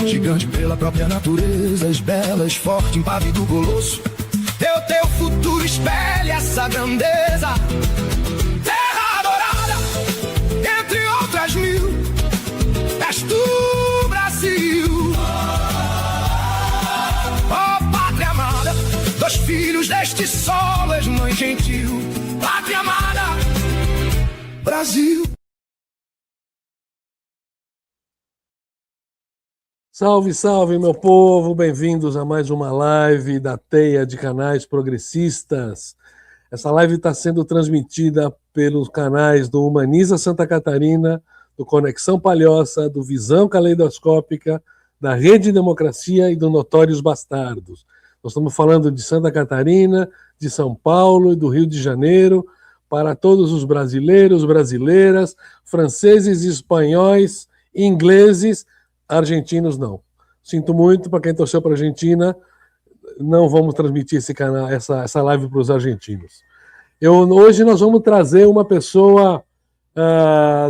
Gigante pela própria natureza, és bela, és forte, impávido, colosso. Teu futuro espelha essa grandeza. Terra adorada, entre outras mil, és tu, Brasil. Oh, pátria amada, dos filhos deste solo és mãe gentil. Pátria amada, Brasil. Salve, salve, meu povo! Bem-vindos a mais uma live da Teia de Canais Progressistas. Essa live está sendo transmitida pelos canais do Humaniza Santa Catarina, do Conexão Palhoça, do Visão Caleidoscópica, da Rede Democracia e do Notórios Bastardos. Nós estamos falando de Santa Catarina, de São Paulo e do Rio de Janeiro, para todos os brasileiros, brasileiras, franceses, espanhóis, ingleses, argentinos não. Sinto muito para quem torceu para a Argentina, não vamos transmitir esse canal, essa live para os argentinos. Hoje nós vamos trazer uma pessoa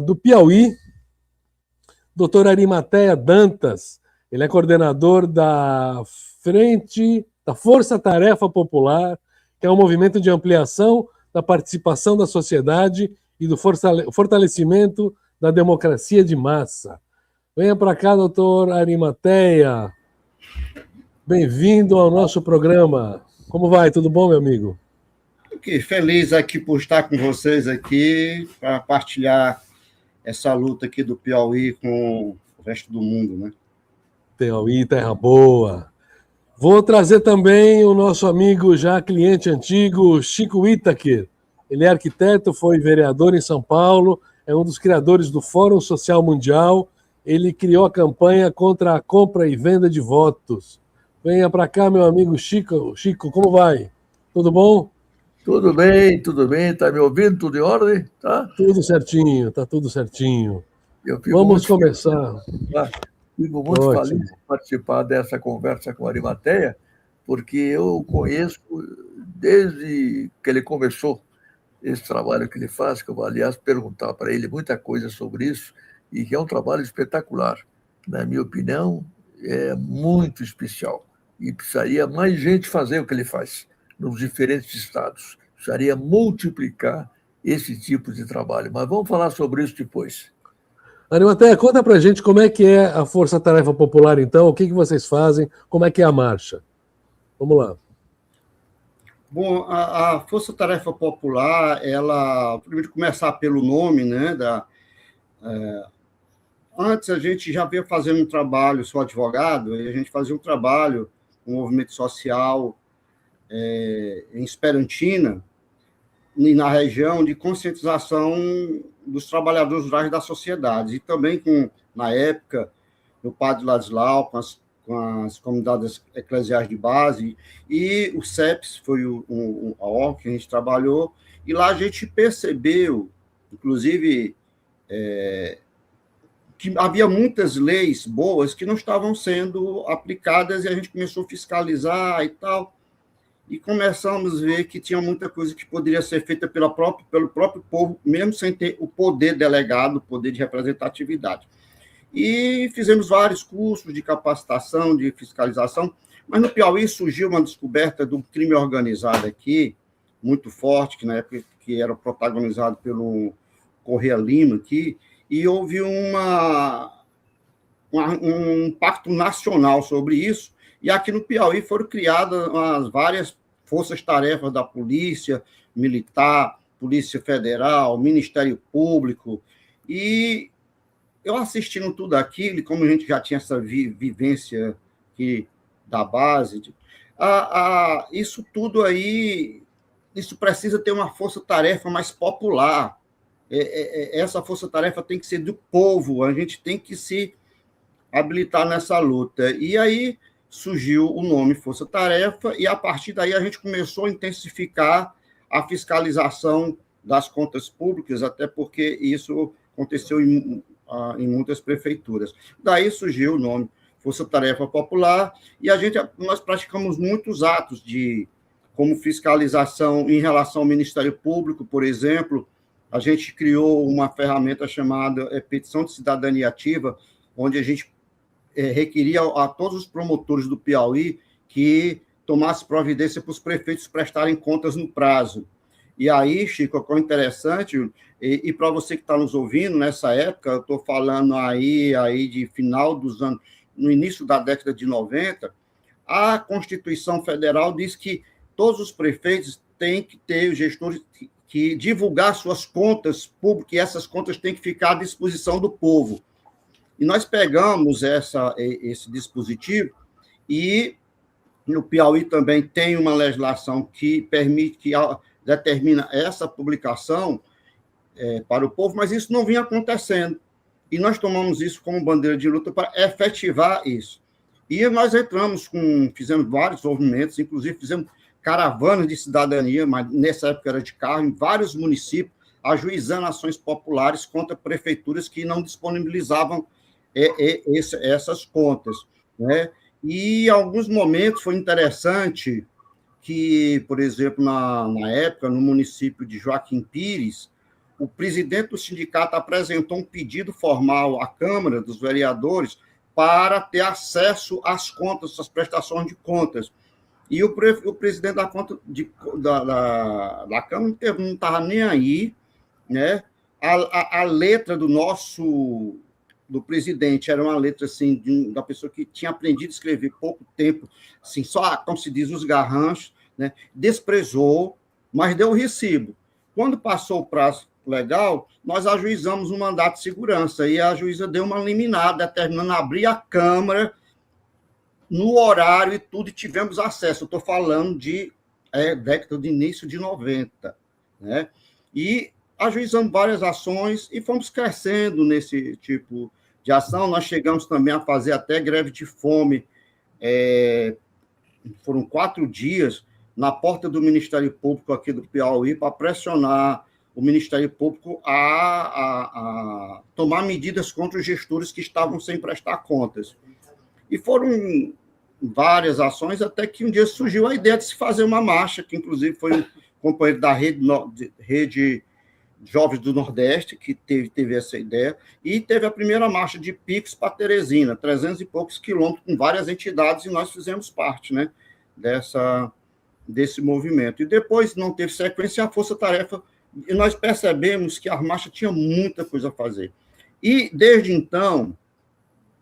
do Piauí, Dr. Arimateia Dantas. Ele é coordenador da Frente da Força Tarefa Popular, que é um movimento de ampliação da participação da sociedade e do fortalecimento da democracia de massa. Venha para cá, doutor Arimateia. Bem-vindo ao nosso programa. Como vai? Tudo bom, meu amigo? Fiquei feliz aqui por estar com vocês aqui para partilhar essa luta aqui do Piauí com o resto do mundo, né? Piauí, terra boa. Vou trazer também o nosso amigo, já cliente antigo, Chico Whittaker. Ele é arquiteto, foi vereador em São Paulo, é um dos criadores do Fórum Social Mundial. Ele criou a campanha contra a compra e venda de votos. Venha para cá, meu amigo Chico. Chico, como vai? Tudo bom? Tudo bem, tudo bem. Está me ouvindo? Tudo em ordem? Tá? Tudo certinho, está tudo certinho. Vamos começar. Fico muito feliz de participar dessa conversa com a Arimateia, porque eu conheço desde que ele começou esse trabalho que ele faz, que eu vou, aliás, perguntar para ele muita coisa sobre isso, e que é um trabalho espetacular. Na minha opinião, é muito especial. E precisaria mais gente fazer o que ele faz nos diferentes estados. Precisaria multiplicar esse tipo de trabalho. Mas vamos falar sobre isso depois. Arimateia, conta para a gente como é que é a Força Tarefa Popular, então, o que vocês fazem, como é que é a marcha. Vamos lá. Bom, a Força Tarefa Popular, ela, primeiro começar pelo nome, né, antes a gente já veio fazendo um trabalho, sou advogado, e a gente fazia um trabalho, um movimento social em Esperantina, e na região de conscientização dos trabalhadores rurais da sociedade, e também na época, o Padre Ladislau, com as comunidades eclesiais de base, e o CEPS foi a ONG que a gente trabalhou, e lá a gente percebeu, inclusive, que havia muitas leis boas que não estavam sendo aplicadas, e a gente começou a fiscalizar e tal, e começamos a ver que tinha muita coisa que poderia ser feita pelo próprio povo, mesmo sem ter o poder delegado, o poder de representatividade. E fizemos vários cursos de capacitação, de fiscalização, mas no Piauí surgiu uma descoberta do crime organizado aqui, muito forte, que na época que era protagonizado pelo Correia Lima aqui, e houve um impacto nacional sobre isso, e aqui no Piauí foram criadas as várias forças-tarefas da Polícia Militar, Polícia Federal, Ministério Público, e eu assistindo tudo aquilo, e como a gente já tinha essa vivência aqui da base, isso tudo aí, isso precisa ter uma força-tarefa mais popular. Essa força-tarefa tem que ser do povo, a gente tem que se habilitar nessa luta. E aí surgiu o nome Força Tarefa, e a partir daí a gente começou a intensificar a fiscalização das contas públicas, até porque isso aconteceu em muitas prefeituras. Daí surgiu o nome Força Tarefa Popular, e nós praticamos muitos atos como fiscalização em relação ao Ministério Público, por exemplo. A gente criou uma ferramenta chamada Petição de Cidadania Ativa, onde a gente requeria a todos os promotores do Piauí que tomasse providência para os prefeitos prestarem contas no prazo. E aí, Chico, o que é interessante, e para você que está nos ouvindo, nessa época, eu estou falando aí de final dos anos, no início da década de 90, a Constituição Federal diz que todos os prefeitos têm que ter, os gestores, que divulgar suas contas públicas, e essas contas têm que ficar à disposição do povo. E nós pegamos esse dispositivo, e no Piauí também tem uma legislação que permite, que determina essa publicação para o povo, mas isso não vinha acontecendo. E nós tomamos isso como bandeira de luta para efetivar isso. E nós fizemos vários movimentos, inclusive fizemos caravanas de cidadania, mas nessa época era de carro, em vários municípios, ajuizando ações populares contra prefeituras que não disponibilizavam essas contas, né? E em alguns momentos foi interessante que, por exemplo, na época, no município de Joaquim Pires, o presidente do sindicato apresentou um pedido formal à Câmara dos Vereadores para ter acesso às contas, às prestações de contas. E o presidente da Câmara não estava nem aí, né? A letra do presidente era uma letra assim, da pessoa que tinha aprendido a escrever pouco tempo, assim, só, como se diz, os garranchos, né? Desprezou, mas deu o recibo. Quando passou o prazo legal, nós ajuizamos um mandato de segurança, e a juíza deu uma liminar, determinando abrir a Câmara no horário e tudo, e tivemos acesso. Eu estou falando de década de início de 90, né? E ajuizamos várias ações e fomos crescendo nesse tipo de ação. Nós chegamos também a fazer até greve de fome. Foram 4 dias na porta do Ministério Público aqui do Piauí para pressionar o Ministério Público a tomar medidas contra os gestores que estavam sem prestar contas. E foram várias ações, até que um dia surgiu a ideia de se fazer uma marcha, que inclusive foi um companheiro da Rede Jovens do Nordeste que teve essa ideia, e teve a primeira marcha de Pix para Teresina, 300 e poucos quilômetros, com várias entidades, e nós fizemos parte, né, desse movimento. E depois não teve sequência, a Força Tarefa, e nós percebemos que a marcha tinha muita coisa a fazer. E desde então,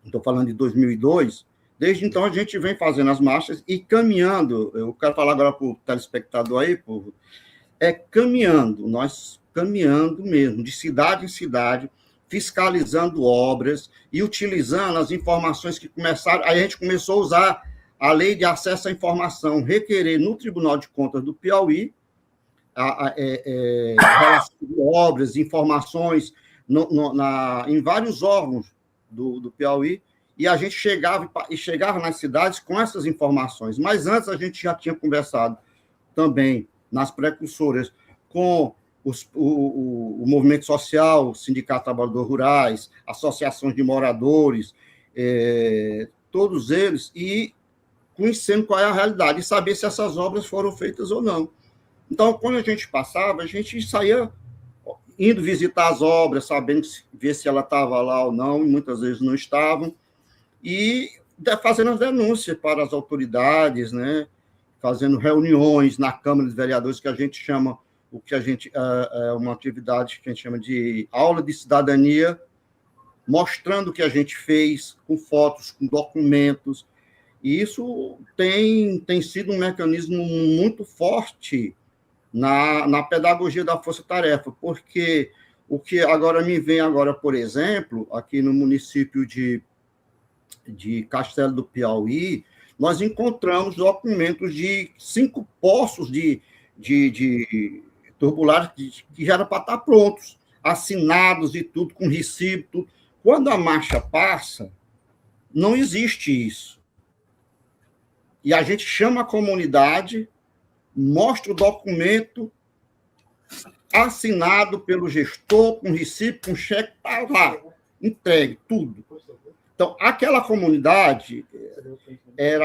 estou falando de 2002, desde então a gente vem fazendo as marchas e caminhando. Eu quero falar agora para o telespectador aí, povo, nós caminhando mesmo, de cidade em cidade, fiscalizando obras e utilizando as informações que começaram. Aí a gente começou a usar a lei de acesso à informação, requerer no Tribunal de Contas do Piauí relação de obras, informações em vários órgãos do Piauí, e a gente chegava nas cidades com essas informações. Mas antes a gente já tinha conversado também nas precursoras com o movimento social, o Sindicato de Trabalhadores Rurais, associações de moradores, todos eles, e conhecendo qual é a realidade, e saber se essas obras foram feitas ou não. Então, quando a gente passava, a gente saía indo visitar as obras, sabendo ver se ela estava lá ou não, e muitas vezes não estavam, e fazendo as denúncias para as autoridades, né? Fazendo reuniões na Câmara de Vereadores, que a gente chama, uma atividade que a gente chama de aula de cidadania, mostrando o que a gente fez, com fotos, com documentos. E isso tem sido um mecanismo muito forte na pedagogia da força-tarefa, porque o que agora me vem agora, por exemplo, aqui no município de Castelo do Piauí, nós encontramos documentos de 5 poços de turbulares que já eram para estar prontos, assinados e tudo, com recibo, tudo. Quando a marcha passa, não existe isso. E a gente chama a comunidade, mostra o documento assinado pelo gestor, com recibo, com cheque, está lá, entregue, tudo. Então, aquela comunidade,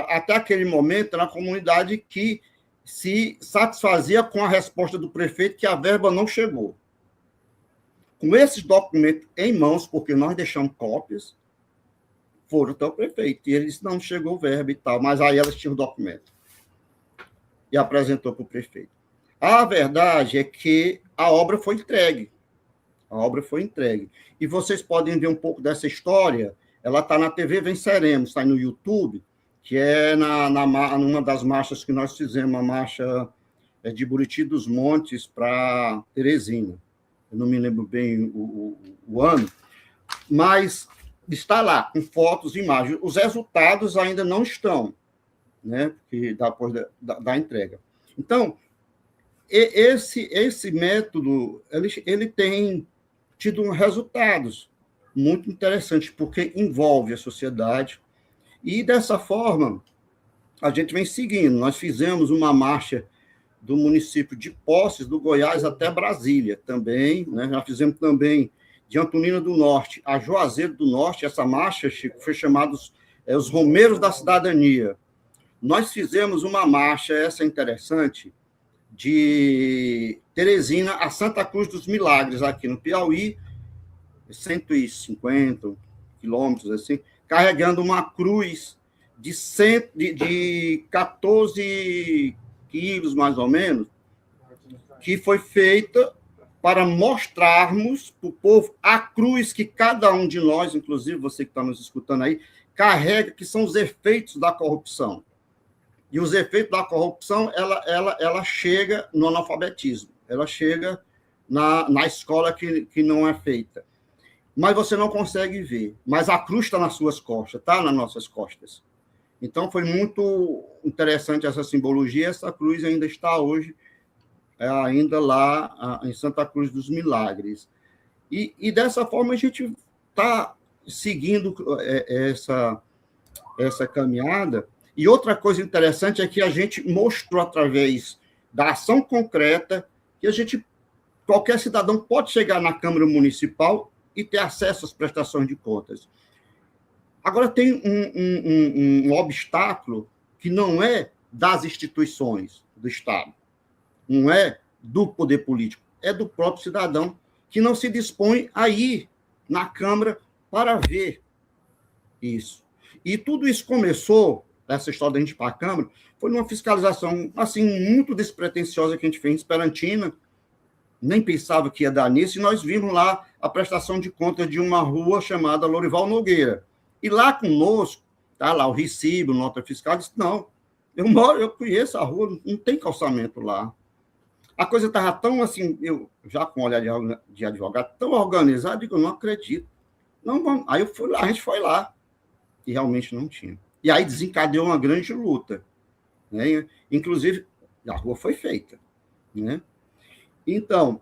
até aquele momento, era uma comunidade que se satisfazia com a resposta do prefeito que a verba não chegou. Com esses documentos em mãos, porque nós deixamos cópias, foram até o prefeito, e ele disse, não chegou o verbo e tal, mas aí elas tinham o documento. E apresentou para o prefeito. A verdade é que a obra foi entregue. A obra foi entregue. E vocês podem ver um pouco dessa história, ela está na TV Venceremos, está no YouTube, que é numa das marchas que nós fizemos, a marcha de Buriti dos Montes para Teresina. Eu não me lembro bem o ano, mas está lá, com fotos e imagens. Os resultados ainda não estão, né, depois da entrega. Então, esse método ele tem tido resultados muito interessantes, porque envolve a sociedade, e dessa forma a gente vem seguindo. Nós fizemos uma marcha do município de Poços, do Goiás, até Brasília também, né? Já fizemos também de Antonina do Norte a Juazeiro do Norte. Essa marcha, Chico, foi chamada os Romeiros da Cidadania. Nós fizemos uma marcha, essa é interessante, de Teresina a Santa Cruz dos Milagres, aqui no Piauí, 150 quilômetros, assim, carregando uma cruz de 14 quilos, mais ou menos, que foi feita para mostrarmos para o povo a cruz que cada um de nós, inclusive você que está nos escutando aí, carrega, que são os efeitos da corrupção. E os efeitos da corrupção, ela chega no analfabetismo, ela chega na escola que não é feita. Mas você não consegue ver. Mas a cruz está nas suas costas, está nas nossas costas. Então, foi muito interessante essa simbologia. Essa cruz ainda está hoje, ainda lá em Santa Cruz dos Milagres. E dessa forma, a gente está seguindo essa caminhada. E outra coisa interessante é que a gente mostrou, através da ação concreta, que qualquer cidadão pode chegar na Câmara Municipal e ter acesso às prestações de contas. Agora, tem um obstáculo que não é das instituições do Estado, não é do poder político, é do próprio cidadão, que não se dispõe a ir na Câmara para ver isso. E tudo isso começou, essa história da gente ir para a Câmara, foi numa fiscalização assim, muito despretensiosa que a gente fez em Esperantina, nem pensava que ia dar nisso, e nós vimos lá a prestação de contas de uma rua chamada Lorival Nogueira. E lá conosco, tá lá o recibo, nota fiscal, disse, não, eu conheço a rua, não tem calçamento lá. A coisa estava tão assim, eu já com olhar de advogado, tão organizado, digo, eu não acredito. Não, vamos. Aí eu fui lá, a gente foi lá, e realmente não tinha. E aí desencadeou uma grande luta, né? Inclusive, a rua foi feita, né? Então,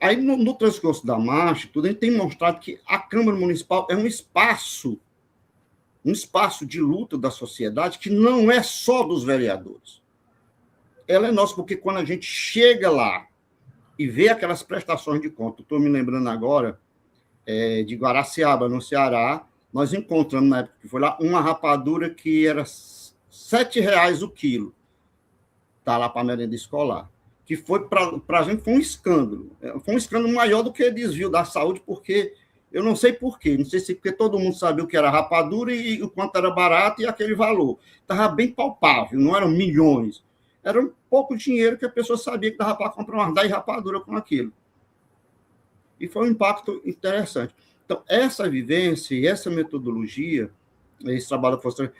aí no transcurso da marcha, tudo, a gente tem mostrado que a Câmara Municipal é um espaço de luta da sociedade que não é só dos vereadores. Ela é nossa, porque quando a gente chega lá e vê aquelas prestações de conta, estou me lembrando agora de Guaraciaba, no Ceará, nós encontramos, na época que foi lá, uma rapadura que era R$7 o quilo, tá lá para a merenda escolar, que foi para a gente foi um escândalo maior do que desvio da saúde, porque eu não sei por quê, não sei se porque todo mundo sabia o que era rapadura e o quanto era barato e aquele valor. Estava bem palpável, não eram milhões, era um pouco dinheiro que a pessoa sabia que dava para comprar umas 10 rapaduras com aquilo. E foi um impacto interessante. Então, essa vivência e essa metodologia, esse trabalho da Força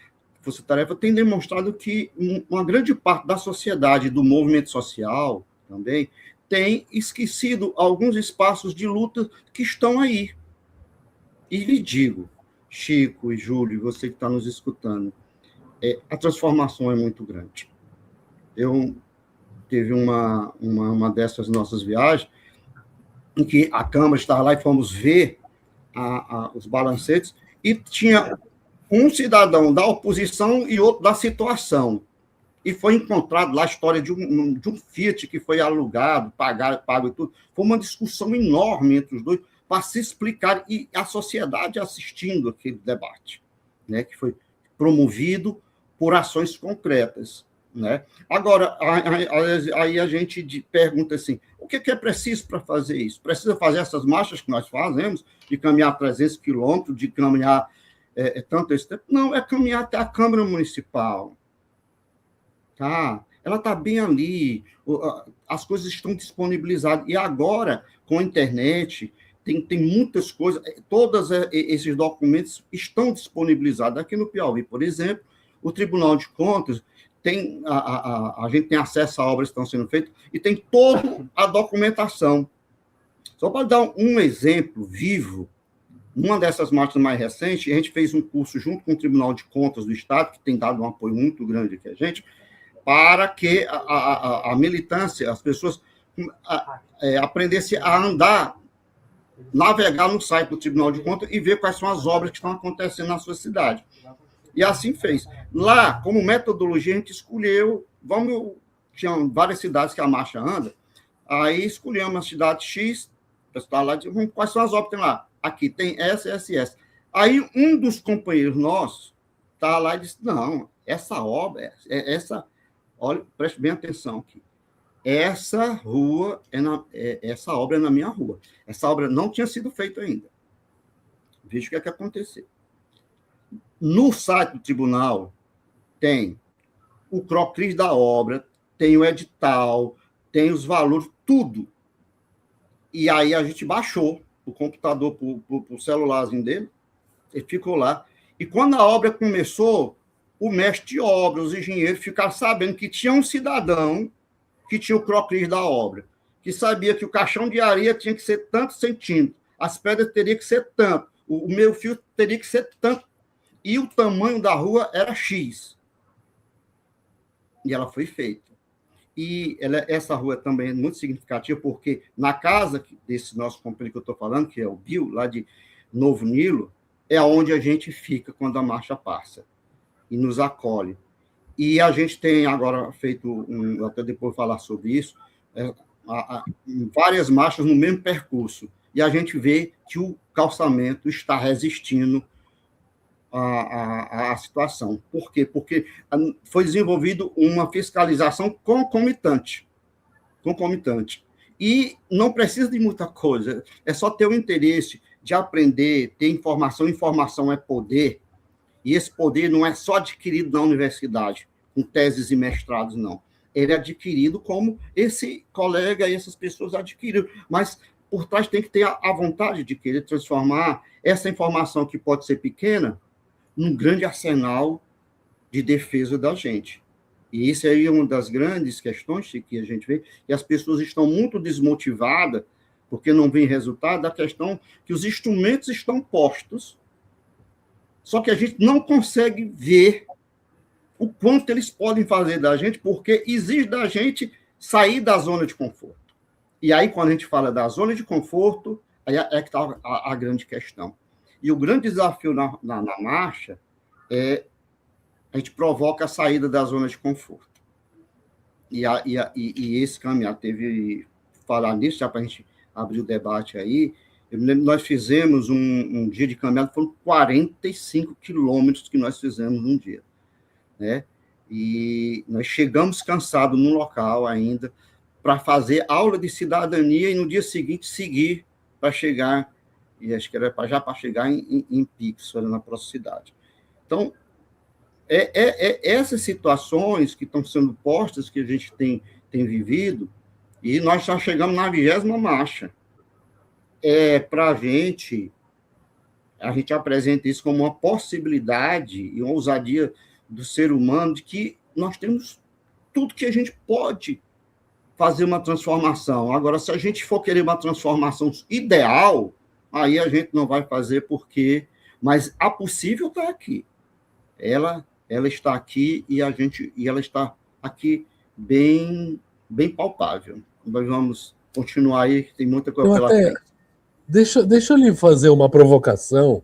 Tarefa, tem demonstrado que uma grande parte da sociedade, do movimento social também, tem esquecido alguns espaços de luta que estão aí. E lhe digo, Chico e Júlio, você que está nos escutando, a transformação é muito grande. Eu teve uma dessas nossas viagens, em que a Câmara estava lá e fomos ver os balancetes, e tinha um cidadão da oposição e outro da situação. E foi encontrado lá a história de um Fiat que foi alugado, pago e tudo. Foi uma discussão enorme entre os dois para se explicar, e a sociedade assistindo aquele debate, né, que foi promovido por ações concretas. Né? Agora, aí a gente pergunta assim, o que é preciso para fazer isso? Precisa fazer essas marchas que nós fazemos, de caminhar 300 quilômetros, de caminhar tanto esse tempo. Não, é caminhar até a Câmara Municipal. Tá? Ela está bem ali, as coisas estão disponibilizadas. E agora, com a internet, tem muitas coisas, todos esses documentos estão disponibilizados. Aqui no Piauí, por exemplo, o Tribunal de Contas, a gente tem acesso a obras que estão sendo feitas e tem toda a documentação. Só para dar um exemplo vivo, numa dessas marchas mais recentes, a gente fez um curso junto com o Tribunal de Contas do Estado, que tem dado um apoio muito grande aqui a gente, para que a militância, as pessoas aprendessem a andar, navegar no site do Tribunal de Contas e ver quais são as obras que estão acontecendo na sua cidade. E assim fez. Lá, como metodologia, a gente escolheu, tinham várias cidades que a marcha anda, aí escolhemos a cidade X, o pessoal lá disse, quais são as obras que tem lá? Aqui tem essa. Aí um dos companheiros nossos está lá e disse, não, essa obra, olha, preste bem atenção aqui, essa obra é na minha rua. Essa obra não tinha sido feita ainda. Veja o que é que aconteceu. No site do tribunal tem o croquis da obra, tem o edital, tem os valores, tudo. E aí a gente baixou o computador para o celularzinho dele, ele ficou lá. E quando a obra começou, o mestre de obra, os engenheiros ficaram sabendo que tinha um cidadão que tinha o croquis da obra, que sabia que o caixão de areia tinha que ser tantos centímetros, as pedras teriam que ser tanto, o meio fio teria que ser tanto, e o tamanho da rua era X. E ela foi feita. E essa rua também é muito significativa, porque na casa desse nosso companheiro que eu estou falando, que é o Bill, lá de Novo Nilo, é onde a gente fica quando a marcha passa e nos acolhe. E a gente tem agora feito, até depois falar sobre isso, várias marchas no mesmo percurso. E a gente vê que o calçamento está resistindo à situação. Por quê? Porque foi desenvolvido uma fiscalização concomitante. E não precisa de muita coisa, é só ter o interesse de aprender, ter informação. Informação é poder, e esse poder não é só adquirido na universidade, com teses e mestrados, não. Ele é adquirido como esse colega e essas pessoas adquiriram, mas por trás tem que ter a vontade de querer transformar essa informação, que pode ser pequena, num grande arsenal de defesa da gente. E isso aí é uma das grandes questões que a gente vê, e as pessoas estão muito desmotivadas, porque não vem resultado, da questão que os instrumentos estão postos, só que a gente não consegue ver o quanto eles podem fazer da gente, porque exige da gente sair da zona de conforto. E aí, quando a gente fala da zona de conforto, aí é que está a grande questão. E o grande desafio na marcha é a gente provoca a saída da zona de conforto. E esse caminhar teve, falar nisso, já para a gente abrir o debate aí, eu me lembro que nós fizemos um dia de caminhada, foram 45 quilômetros que nós fizemos num dia, né? E nós chegamos cansados no local ainda, para fazer aula de cidadania e no dia seguinte seguir para chegar, e acho que era para chegar em Pix, na próxima cidade. Então, essas situações que estão sendo postas, que a gente tem vivido, e nós já chegamos na 20ª marcha. Para a gente apresenta isso como uma possibilidade e uma ousadia do ser humano, de que nós temos tudo que a gente pode fazer uma transformação. Agora, se a gente for querer uma transformação ideal, aí a gente não vai fazer, porque... Mas a possível está aqui. Ela está aqui e ela está aqui bem palpável. Nós vamos continuar aí, que tem muita coisa pela frente. Deixa eu lhe fazer uma provocação.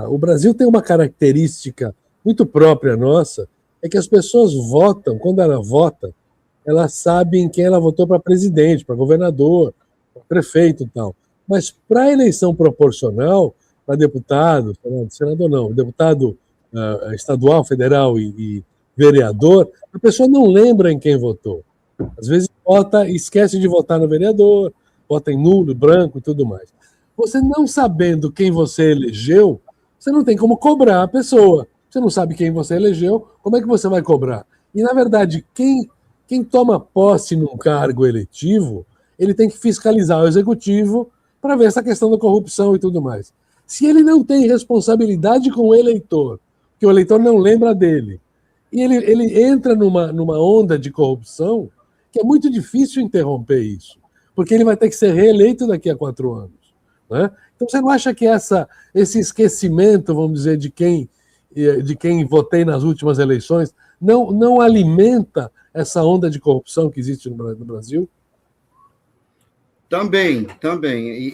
O Brasil tem uma característica muito própria nossa, é que as pessoas votam, quando ela vota, elas sabem quem ela votou para presidente, para governador, para prefeito e tal. Mas para a eleição proporcional, para deputado, senador não, deputado estadual, federal e vereador, a pessoa não lembra em quem votou. Às vezes vota e esquece de votar no vereador, vota em nulo, branco e tudo mais. Você não sabendo quem você elegeu, você não tem como cobrar a pessoa. Você não sabe quem você elegeu, como é que você vai cobrar? E, na verdade, quem toma posse num cargo eletivo, ele tem que fiscalizar o executivo para ver essa questão da corrupção e tudo mais. Se ele não tem responsabilidade com o eleitor, que o eleitor não lembra dele, e ele entra numa onda de corrupção, que é muito difícil interromper isso, porque ele vai ter que ser reeleito daqui a 4 anos. Né? Então, você não acha que esse esquecimento, vamos dizer, de quem votei nas últimas eleições, não alimenta essa onda de corrupção que existe no Brasil? Também.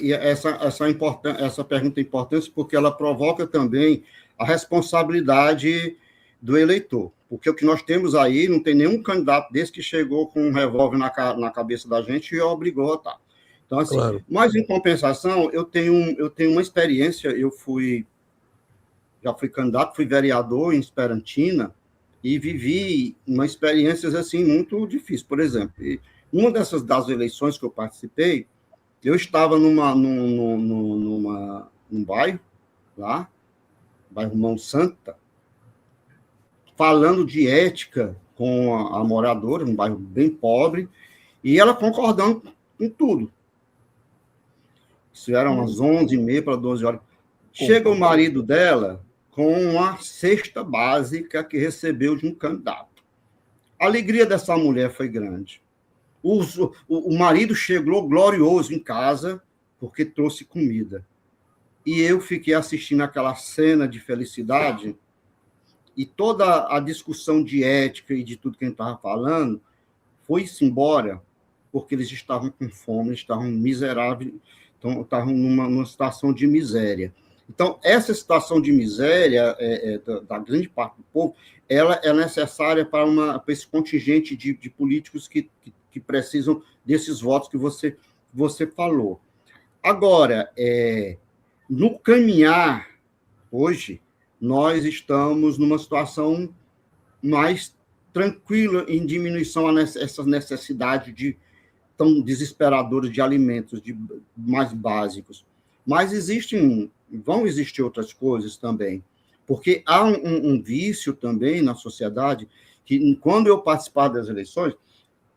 E essa pergunta é importante porque ela provoca também a responsabilidade do eleitor. Porque o que nós temos aí, não tem nenhum candidato desse que chegou com um revólver na cabeça da gente e obrigou a votar. Então, assim, claro. Mas, em compensação, eu tenho uma experiência, já fui candidato, fui vereador em Esperantina e vivi uma experiências, assim, muito difíceis. Por exemplo, uma das eleições que eu participei, eu estava num bairro, lá, bairro Mão Santa, falando de ética com a moradora, um bairro bem pobre, e ela concordando com tudo. Isso era umas 11h30 para 12 horas. Chega o marido dela com uma cesta básica que recebeu de um candidato. A alegria dessa mulher foi grande. O marido chegou glorioso em casa porque trouxe comida. E eu fiquei assistindo aquela cena de felicidade e toda a discussão de ética e de tudo que a gente estava falando foi-se embora porque eles estavam com fome, estavam miseráveis, estavam numa situação de miséria. Então, essa situação de miséria da grande parte do povo, ela é necessária para esse contingente de políticos que precisam desses votos que você falou. Agora, no caminhar, hoje, nós estamos numa situação mais tranquila em diminuição a essa necessidade tão desesperadora de alimentos mais básicos. Mas vão existir outras coisas também, porque há um vício também na sociedade que, quando eu participava das eleições,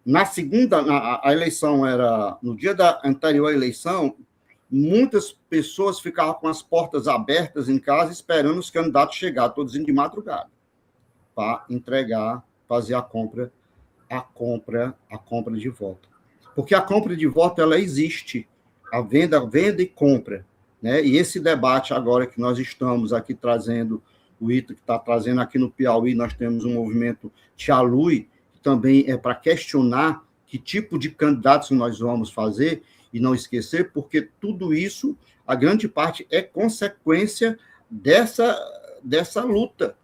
a eleição era no dia anterior à eleição, muitas pessoas ficavam com as portas abertas em casa esperando os candidatos chegar, todos indo de madrugada, para entregar, fazer a compra de voto. Porque a compra de voto, ela existe, a venda e compra, né? E esse debate agora que nós estamos aqui trazendo, o Ito que está trazendo aqui no Piauí, nós temos um movimento Tia Lui, que também é para questionar que tipo de candidatos nós vamos fazer, e não esquecer, porque tudo isso, a grande parte, é consequência dessa luta,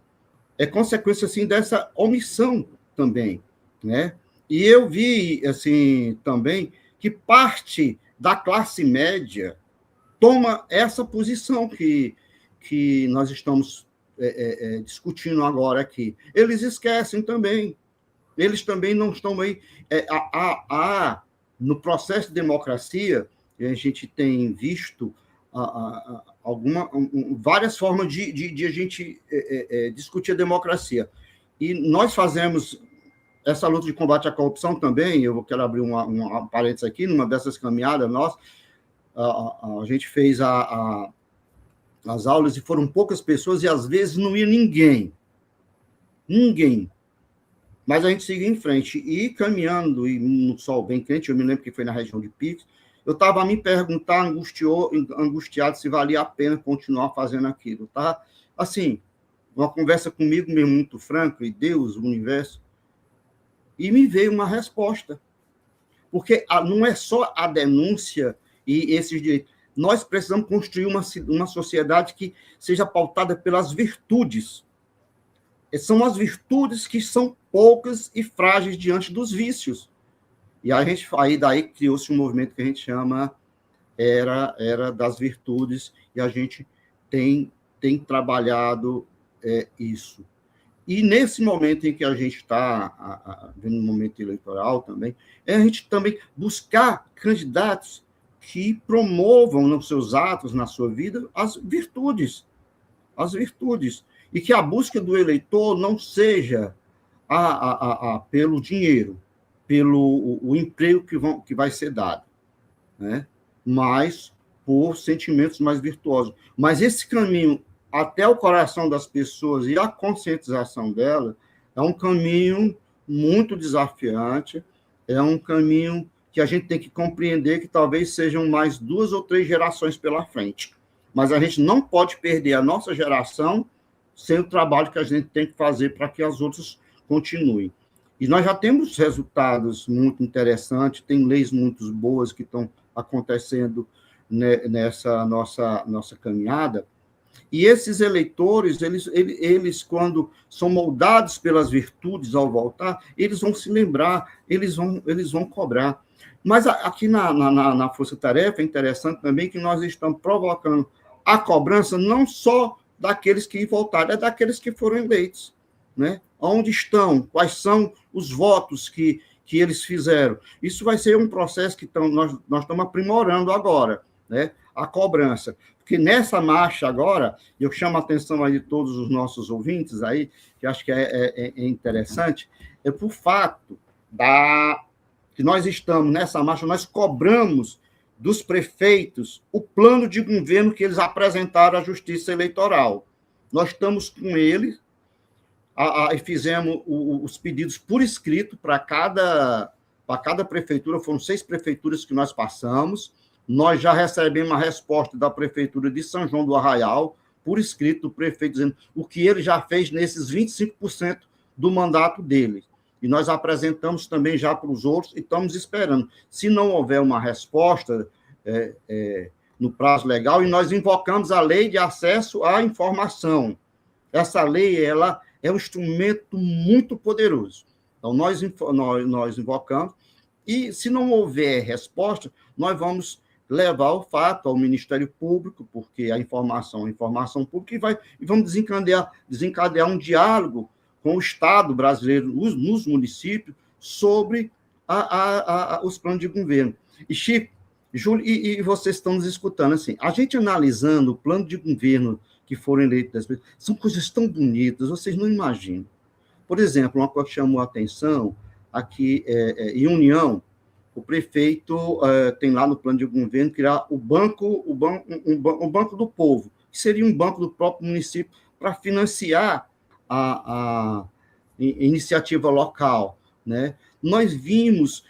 é consequência, assim, dessa omissão também, né? E eu vi, assim, também, que parte da classe média toma essa posição que nós estamos discutindo agora aqui. Eles esquecem também, eles também não estão aí... no processo de democracia, a gente tem visto várias formas de a gente discutir a democracia. E nós fazemos essa luta de combate à corrupção também, eu quero abrir uma parênteses aqui, numa dessas caminhadas nossas, a gente fez as aulas e foram poucas pessoas e às vezes não ia ninguém. Mas a gente seguiu em frente. E caminhando, e no sol bem quente, eu me lembro que foi na região de Pix, eu estava a me perguntar, angustiado, se valia a pena continuar fazendo aquilo. Tá? Assim, uma conversa comigo mesmo muito franca, e Deus, o universo, e me veio uma resposta. Porque não é só a denúncia e esses direitos. Nós precisamos construir uma sociedade que seja pautada pelas virtudes. São as virtudes que são poucas e frágeis diante dos vícios. E daí criou-se um movimento que a gente chama Era das Virtudes, e a gente tem trabalhado isso. E nesse momento em que a gente está vendo um momento eleitoral também, a gente também buscar candidatos que promovam nos seus atos, na sua vida, as virtudes. as virtudes, e que a busca do eleitor não seja pelo dinheiro, pelo o emprego que vai ser dado, né? Mas por sentimentos mais virtuosos. Mas esse caminho até o coração das pessoas e a conscientização delas é um caminho muito desafiante, é um caminho que a gente tem que compreender que talvez sejam mais 2 ou 3 gerações pela frente. Mas a gente não pode perder a nossa geração sem o trabalho que a gente tem que fazer para que as outras continuem. E nós já temos resultados muito interessantes, tem leis muito boas que estão acontecendo nessa nossa caminhada. E esses eleitores, eles, quando são moldados pelas virtudes ao voltar, eles vão se lembrar, eles vão cobrar. Mas aqui na Força Tarefa é interessante também que nós estamos provocando a cobrança não só daqueles que voltaram, é daqueles que foram eleitos, né? Onde estão? Quais são os votos que eles fizeram? Isso vai ser um processo que nós estamos aprimorando agora, né? A cobrança. Porque nessa marcha agora, eu chamo a atenção aí de todos os nossos ouvintes aí, que acho que é interessante, é por fato que nós estamos nessa marcha, nós cobramos dos prefeitos o plano de governo que eles apresentaram à Justiça Eleitoral. Nós estamos com eles e fizemos os pedidos por escrito para cada prefeitura, foram 6 prefeituras que nós passamos. Nós já recebemos a resposta da Prefeitura de São João do Arraial, por escrito do prefeito, dizendo o que ele já fez nesses 25% do mandato dele. E nós apresentamos também já para os outros e estamos esperando. Se não houver uma resposta no prazo legal, e nós invocamos a Lei de Acesso à Informação. Essa lei ela é um instrumento muito poderoso. Então, nós invocamos, e se não houver resposta, nós vamos levar o fato ao Ministério Público, porque a informação pública, e vamos desencadear um diálogo com o Estado brasileiro, nos municípios, sobre os planos de governo. E, Chico, Júlio, e vocês estão nos escutando, assim, a gente analisando o plano de governo que foram eleitos, são coisas tão bonitas, vocês não imaginam. Por exemplo, uma coisa que chamou a atenção, aqui em União, o prefeito tem lá no plano de governo criar o banco do povo, que seria um banco do próprio município para financiar a iniciativa local, né? Nós vimos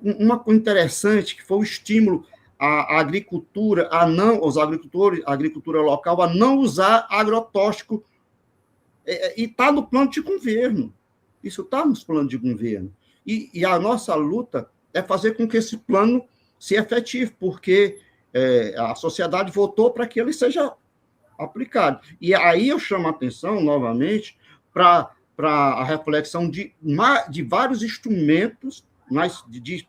uma coisa interessante, que foi o estímulo à agricultura, aos agricultores, a agricultura local, a não usar agrotóxico, e está no plano de governo. Isso está nos planos de governo. E a nossa luta é fazer com que esse plano seja efetivo, porque a sociedade votou para que ele seja aplicado. E aí eu chamo a atenção, novamente, para a reflexão de vários instrumentos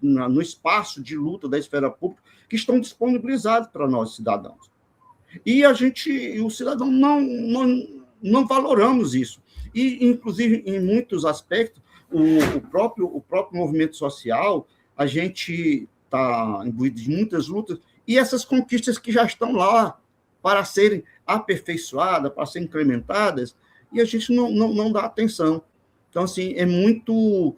no espaço de luta da esfera pública que estão disponibilizados para nós, cidadãos. E o cidadão não valoramos isso. E, inclusive, em muitos aspectos, o próprio movimento social, a gente está imbuído de muitas lutas, e essas conquistas que já estão lá para serem aperfeiçoadas, para serem incrementadas, e a gente não dá atenção. Então, assim, é muito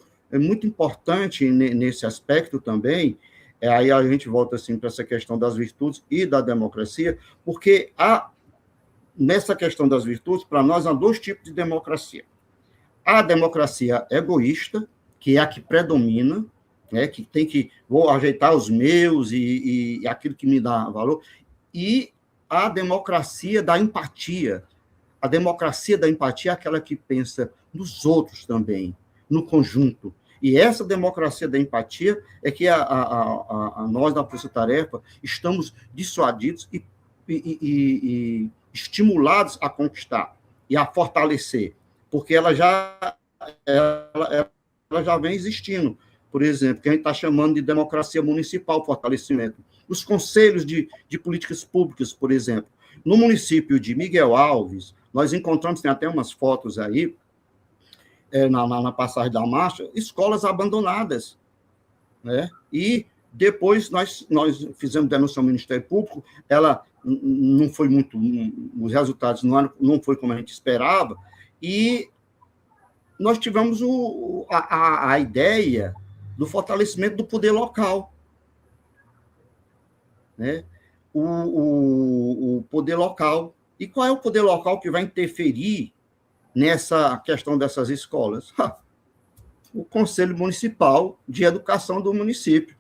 importante nesse aspecto também, aí a gente volta assim, para essa questão das virtudes e da democracia, porque nessa questão das virtudes, para nós, há 2 tipos de democracia. A democracia egoísta, que é a que predomina, né, que tem que vou ajeitar os meus e aquilo que me dá valor, e a democracia da empatia. A democracia da empatia é aquela que pensa nos outros também, no conjunto. E essa democracia da empatia é que nós, da Força Tarefa, estamos dissuadidos e estimulados a conquistar e a fortalecer, porque ela já vem existindo. Por exemplo, que a gente está chamando de democracia municipal, fortalecimento. Os conselhos de políticas públicas, por exemplo. No município de Miguel Alves, nós encontramos, tem até umas fotos aí, na passagem da marcha, escolas abandonadas, né? E depois nós fizemos denúncia ao Ministério Público, ela não foi muito, os resultados não foi como a gente esperava, e nós tivemos a ideia do fortalecimento do poder local, né? O poder local. E qual é o poder local que vai interferir nessa questão dessas escolas? O Conselho Municipal de Educação do município.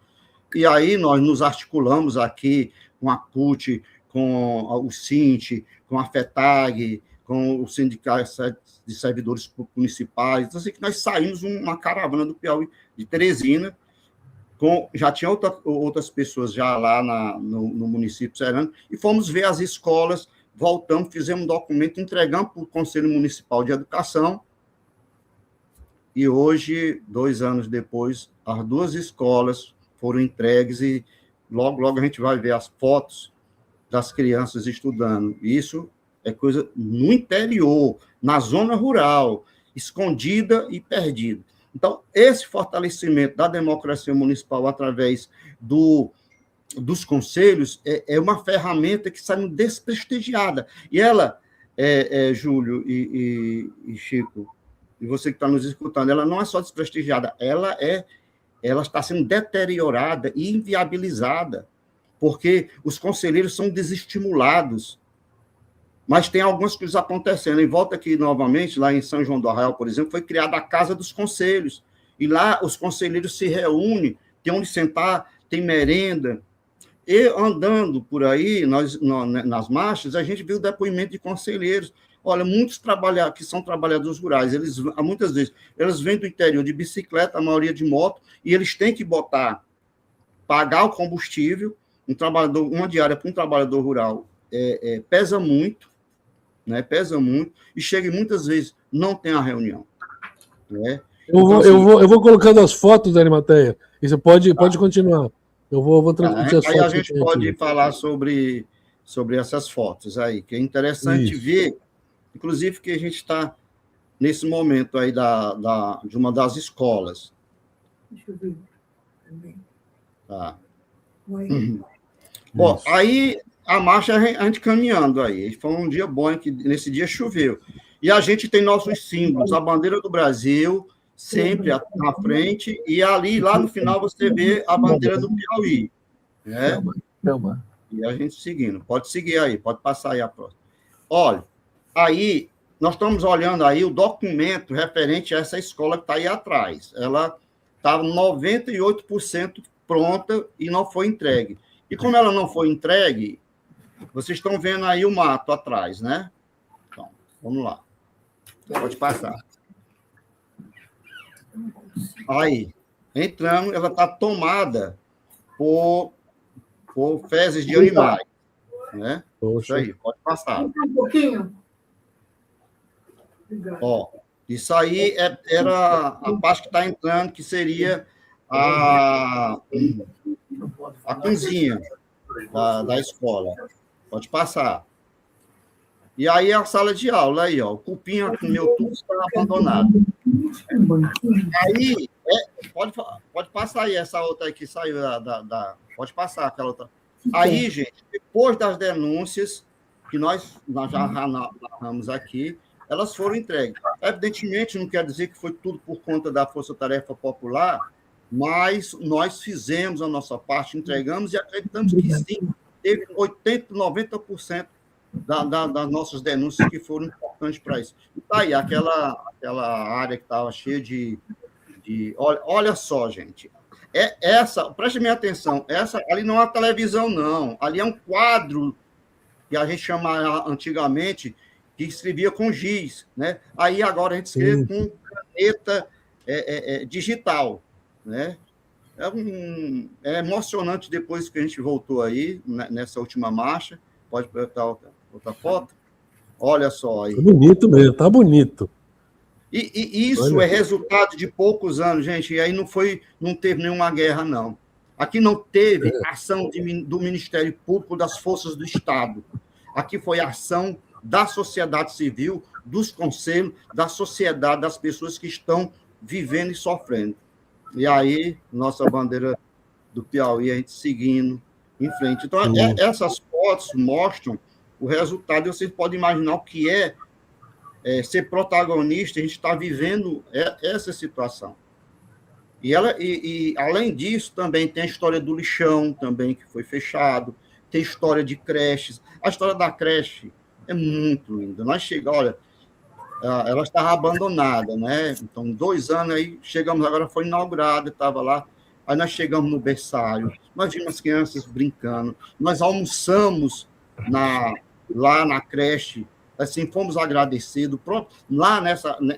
E aí nós nos articulamos aqui com a CUT, com o SINT, com a FETAG, com o Sindicato de Servidores Públicos Municipais. Então, assim, que nós saímos uma caravana do Piauí, de Teresina, já tinha outras pessoas já lá no município serrano, e fomos ver as escolas, voltamos, fizemos um documento, entregamos para o Conselho Municipal de Educação, e hoje, 2 anos depois, as 2 escolas foram entregues, e logo a gente vai ver as fotos das crianças estudando. Isso é coisa no interior, na zona rural, escondida e perdida. Então, esse fortalecimento da democracia municipal através dos conselhos é uma ferramenta que está sendo desprestigiada. E ela, Júlio e Chico, e você que está nos escutando, ela não é só desprestigiada, ela está sendo deteriorada e inviabilizada, porque os conselheiros são desestimulados. Mas tem algumas coisas acontecendo. E volta aqui novamente, lá em São João do Arraial, por exemplo, foi criada a Casa dos Conselhos. E lá os conselheiros se reúnem, tem onde sentar, tem merenda. E andando por aí, nas marchas, a gente viu o depoimento de conselheiros. Olha, muitos que são trabalhadores rurais, muitas vezes, eles vêm do interior de bicicleta, a maioria de moto, e eles têm que pagar o combustível. Uma diária para um trabalhador rural pesa muito, né? Pesa muito, e chega muitas vezes, não tem a reunião. Né? Eu vou colocando as fotos, Arimateia, e você pode continuar. Eu vou transmitir as fotos. Aí a gente pode falar sobre essas fotos aí, que é interessante ver, inclusive que a gente está nesse momento aí de uma das escolas. Deixa eu ver também. Tá. Bom, aí a marcha, a gente caminhando aí. Foi um dia bom, que nesse dia choveu. E a gente tem nossos símbolos, a bandeira do Brasil, sempre na frente, e ali, lá no final, você vê a bandeira do Piauí. Né? E a gente seguindo. Pode seguir aí, pode passar aí a próxima. Olha, aí, nós estamos olhando aí o documento referente a essa escola que está aí atrás. Ela estava 98% pronta e não foi entregue. E como ela não foi entregue, vocês estão vendo aí o mato atrás, né? Então, vamos lá. Pode passar. Aí, entrando, ela está tomada por fezes de animais. Né? Isso aí, pode passar. Um pouquinho. Ó, isso aí era a parte que está entrando, que seria a cozinha da escola. Pode passar. E aí a sala de aula, aí, ó, o cupim comeu tudo, está abandonado. Aí, pode passar aí essa outra aí que saiu pode passar aquela outra. Aí, gente, depois das denúncias, que nós já narramos aqui, elas foram entregues. Evidentemente, não quer dizer que foi tudo por conta da Força Tarefa Popular, mas nós fizemos a nossa parte, entregamos e acreditamos que sim, teve 80%, 90% das nossas denúncias que foram importantes para isso. E tá aí, aquela área que estava cheia de olha só, gente, preste minha atenção, ali não é televisão, não, ali é um quadro que a gente chamava antigamente, que escrevia com giz, né? Aí agora a gente escreve com caneta digital, né? É emocionante depois que a gente voltou aí, nessa última marcha. Pode botar outra foto? Olha só aí. Tá bonito mesmo, tá bonito. E isso é resultado de poucos anos, gente, e aí não teve nenhuma guerra, não. Aqui não teve ação do Ministério Público, das forças do Estado. Aqui foi ação da sociedade civil, dos conselhos, da sociedade, das pessoas que estão vivendo e sofrendo. E aí, nossa bandeira do Piauí, a gente seguindo em frente. Então, essas fotos fotos mostram o resultado, e vocês podem imaginar o que é ser protagonista, a gente está vivendo essa situação. E além disso, também tem a história do lixão, também, que foi fechado, tem história de creches. A história da creche é muito linda. Nós chegamos, olha, ela estava abandonada, né? Então, 2 anos aí, chegamos agora, foi inaugurada, estava lá. Aí nós chegamos no berçário, nós vimos as crianças brincando, nós almoçamos lá na creche, assim, fomos agradecidos. Lá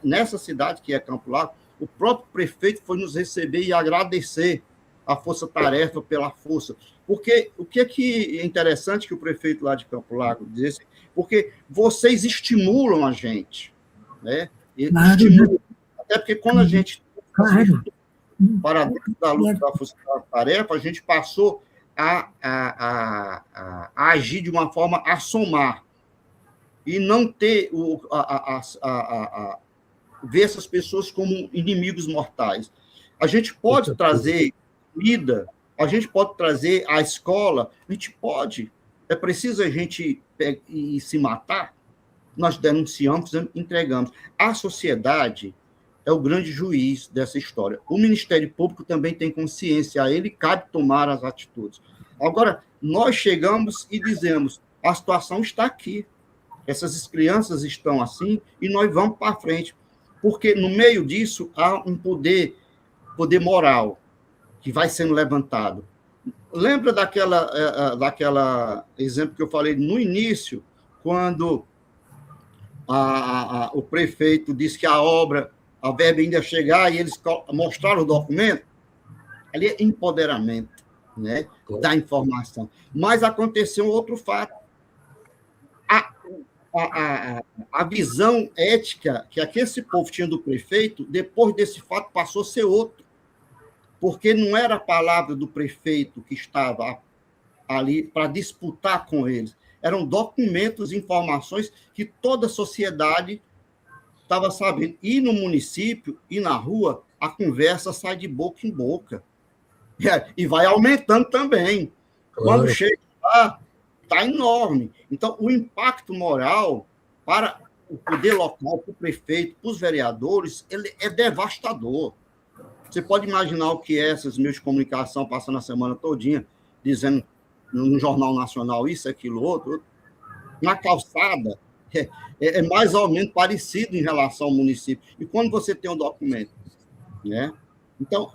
nessa cidade, que é Campo Largo, o próprio prefeito foi nos receber e agradecer a Força Tarefa pela força. Porque o que é interessante que o prefeito lá de Campo Largo disse, porque vocês estimulam a gente, né? Claro. Estimulam. Até porque quando a gente... Claro. Para dentro da luta da Força Tarefa, a gente passou a agir de uma forma a somar e não ter ver essas pessoas como inimigos mortais. A gente pode trazer comida, a gente pode trazer a escola, a gente pode. É preciso a gente ir se matar? Nós denunciamos, entregamos. A sociedade é o grande juiz dessa história. O Ministério Público também tem consciência, a ele cabe tomar as atitudes. Agora, nós chegamos e dizemos, a situação está aqui, essas crianças estão assim, e nós vamos para frente, porque no meio disso há um poder moral que vai sendo levantado. Lembra daquela exemplo que eu falei no início, quando o prefeito disse que a verba ainda ia chegar e eles mostraram o documento? Ali é empoderamento, né, da informação. Mas aconteceu um outro fato. A visão ética que esse povo tinha do prefeito, depois desse fato, passou a ser outro. Porque não era a palavra do prefeito que estava ali para disputar com eles. Eram documentos, informações que toda a sociedade estava sabendo. E no município, e na rua, a conversa sai de boca em boca. E vai aumentando também. Claro. Quando chega lá, está enorme. Então, o impacto moral para o poder local, para o prefeito, para os vereadores, ele é devastador. Você pode imaginar o que é esses meios de comunicação passando a semana todinha, dizendo no Jornal Nacional isso, aquilo, outro. Na calçada, é mais ou menos parecido em relação ao município. E quando você tem um documento, né? Então,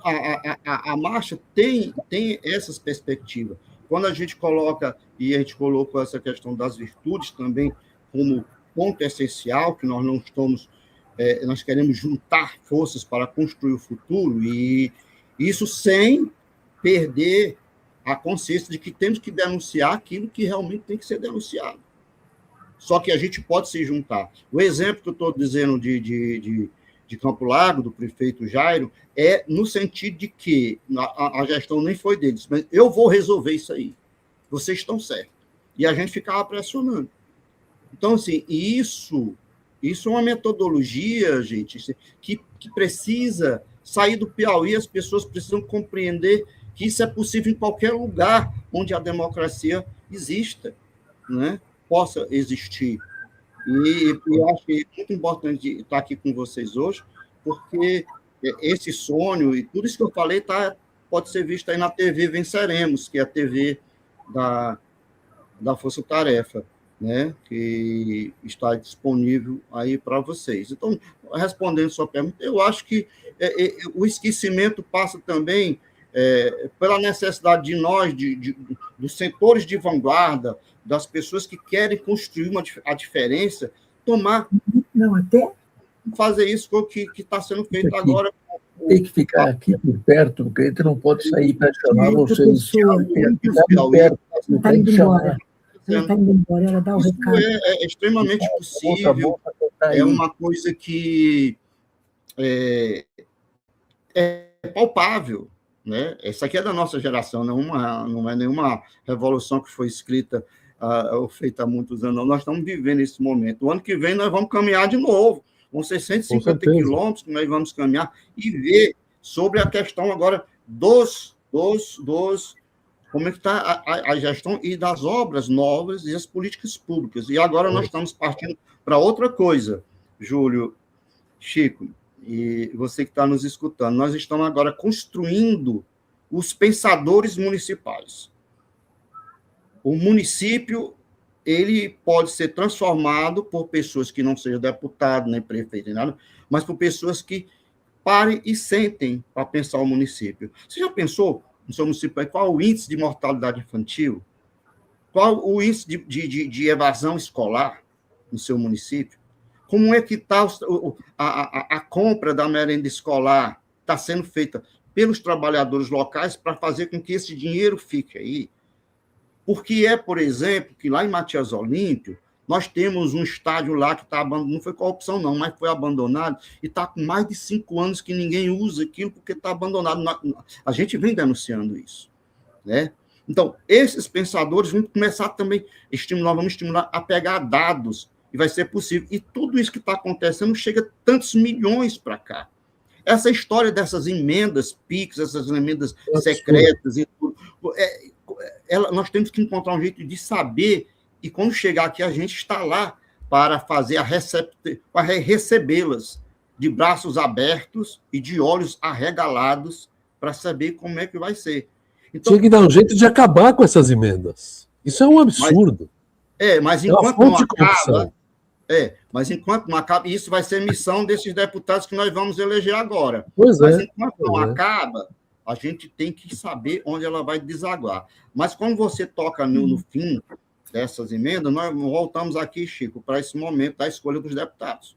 a marcha tem essas perspectivas. Quando a gente coloca, e a gente colocou essa questão das virtudes também como ponto essencial, que nós não estamos, nós queremos juntar forças para construir o futuro, e isso sem perder a consciência de que temos que denunciar aquilo que realmente tem que ser denunciado. Só que a gente pode se juntar. O exemplo que eu estou dizendo de Campo Largo, do prefeito Jairo, é no sentido de que a gestão nem foi deles, mas eu vou resolver isso aí. Vocês estão certos. E a gente ficava pressionando. Então, assim, isso é uma metodologia, gente, que precisa sair do Piauí, as pessoas precisam compreender que isso é possível em qualquer lugar onde a democracia exista, né? Possa existir. E eu acho que é muito importante estar aqui com vocês hoje, porque esse sonho e tudo isso que eu falei pode ser visto aí na TV Venceremos, que é a TV da Força Tarefa, né, que está disponível aí para vocês. Então, respondendo sua pergunta, eu acho que o esquecimento passa também pela necessidade de nós, dos setores de vanguarda, das pessoas que querem construir a diferença, fazer isso que está sendo feito agora. Tem que ficar aqui por perto, porque a gente não pode sair para chamar vocês. Está indo embora. Está indo embora, ela dá o recado. É extremamente possível, é uma coisa que é palpável, né? Essa aqui é da nossa geração, não é nenhuma revolução que foi escrita ou feita há muitos anos, não. Nós estamos vivendo esse momento. O ano que vem nós vamos caminhar de novo, vão ser 150 quilômetros que nós vamos caminhar e ver sobre a questão agora dos como é que está a gestão e das obras novas e as políticas públicas. E agora nós estamos partindo para outra coisa, Júlio, Chico, e você que está nos escutando. Nós estamos agora construindo os pensadores municipais. O município, ele pode ser transformado por pessoas que não sejam deputados, nem prefeito, nem nada, mas por pessoas que parem e sentem para pensar o município. Você já pensou no seu município qual o índice de mortalidade infantil? Qual o índice de evasão escolar no seu município? Como é que está a compra da merenda escolar? Está sendo feita pelos trabalhadores locais para fazer com que esse dinheiro fique aí. Porque por exemplo, que lá em Matias Olímpio, nós temos um estádio lá que está abandonado, não foi corrupção não, mas foi abandonado, e está com mais de 5 anos que ninguém usa aquilo porque está abandonado. A gente vem denunciando isso, né? Então, esses pensadores vão começar também vamos estimular a pegar dados, e vai ser possível. E tudo isso que está acontecendo chega a tantos milhões para cá. Essa história dessas emendas PIX, essas emendas secretas e tudo, nós temos que encontrar um jeito de saber, e quando chegar aqui, a gente está lá para fazer para recebê-las de braços abertos e de olhos arregalados para saber como é que vai ser. Então, tinha que dar um jeito de acabar com essas emendas. Isso é um absurdo. Mas enquanto não acaba... mas enquanto não acaba, isso vai ser missão desses deputados que nós vamos eleger agora. Pois mas enquanto não acaba, a gente tem que saber onde ela vai desaguar. Mas quando você toca no fim dessas emendas, nós voltamos aqui, Chico, para esse momento da escolha dos deputados.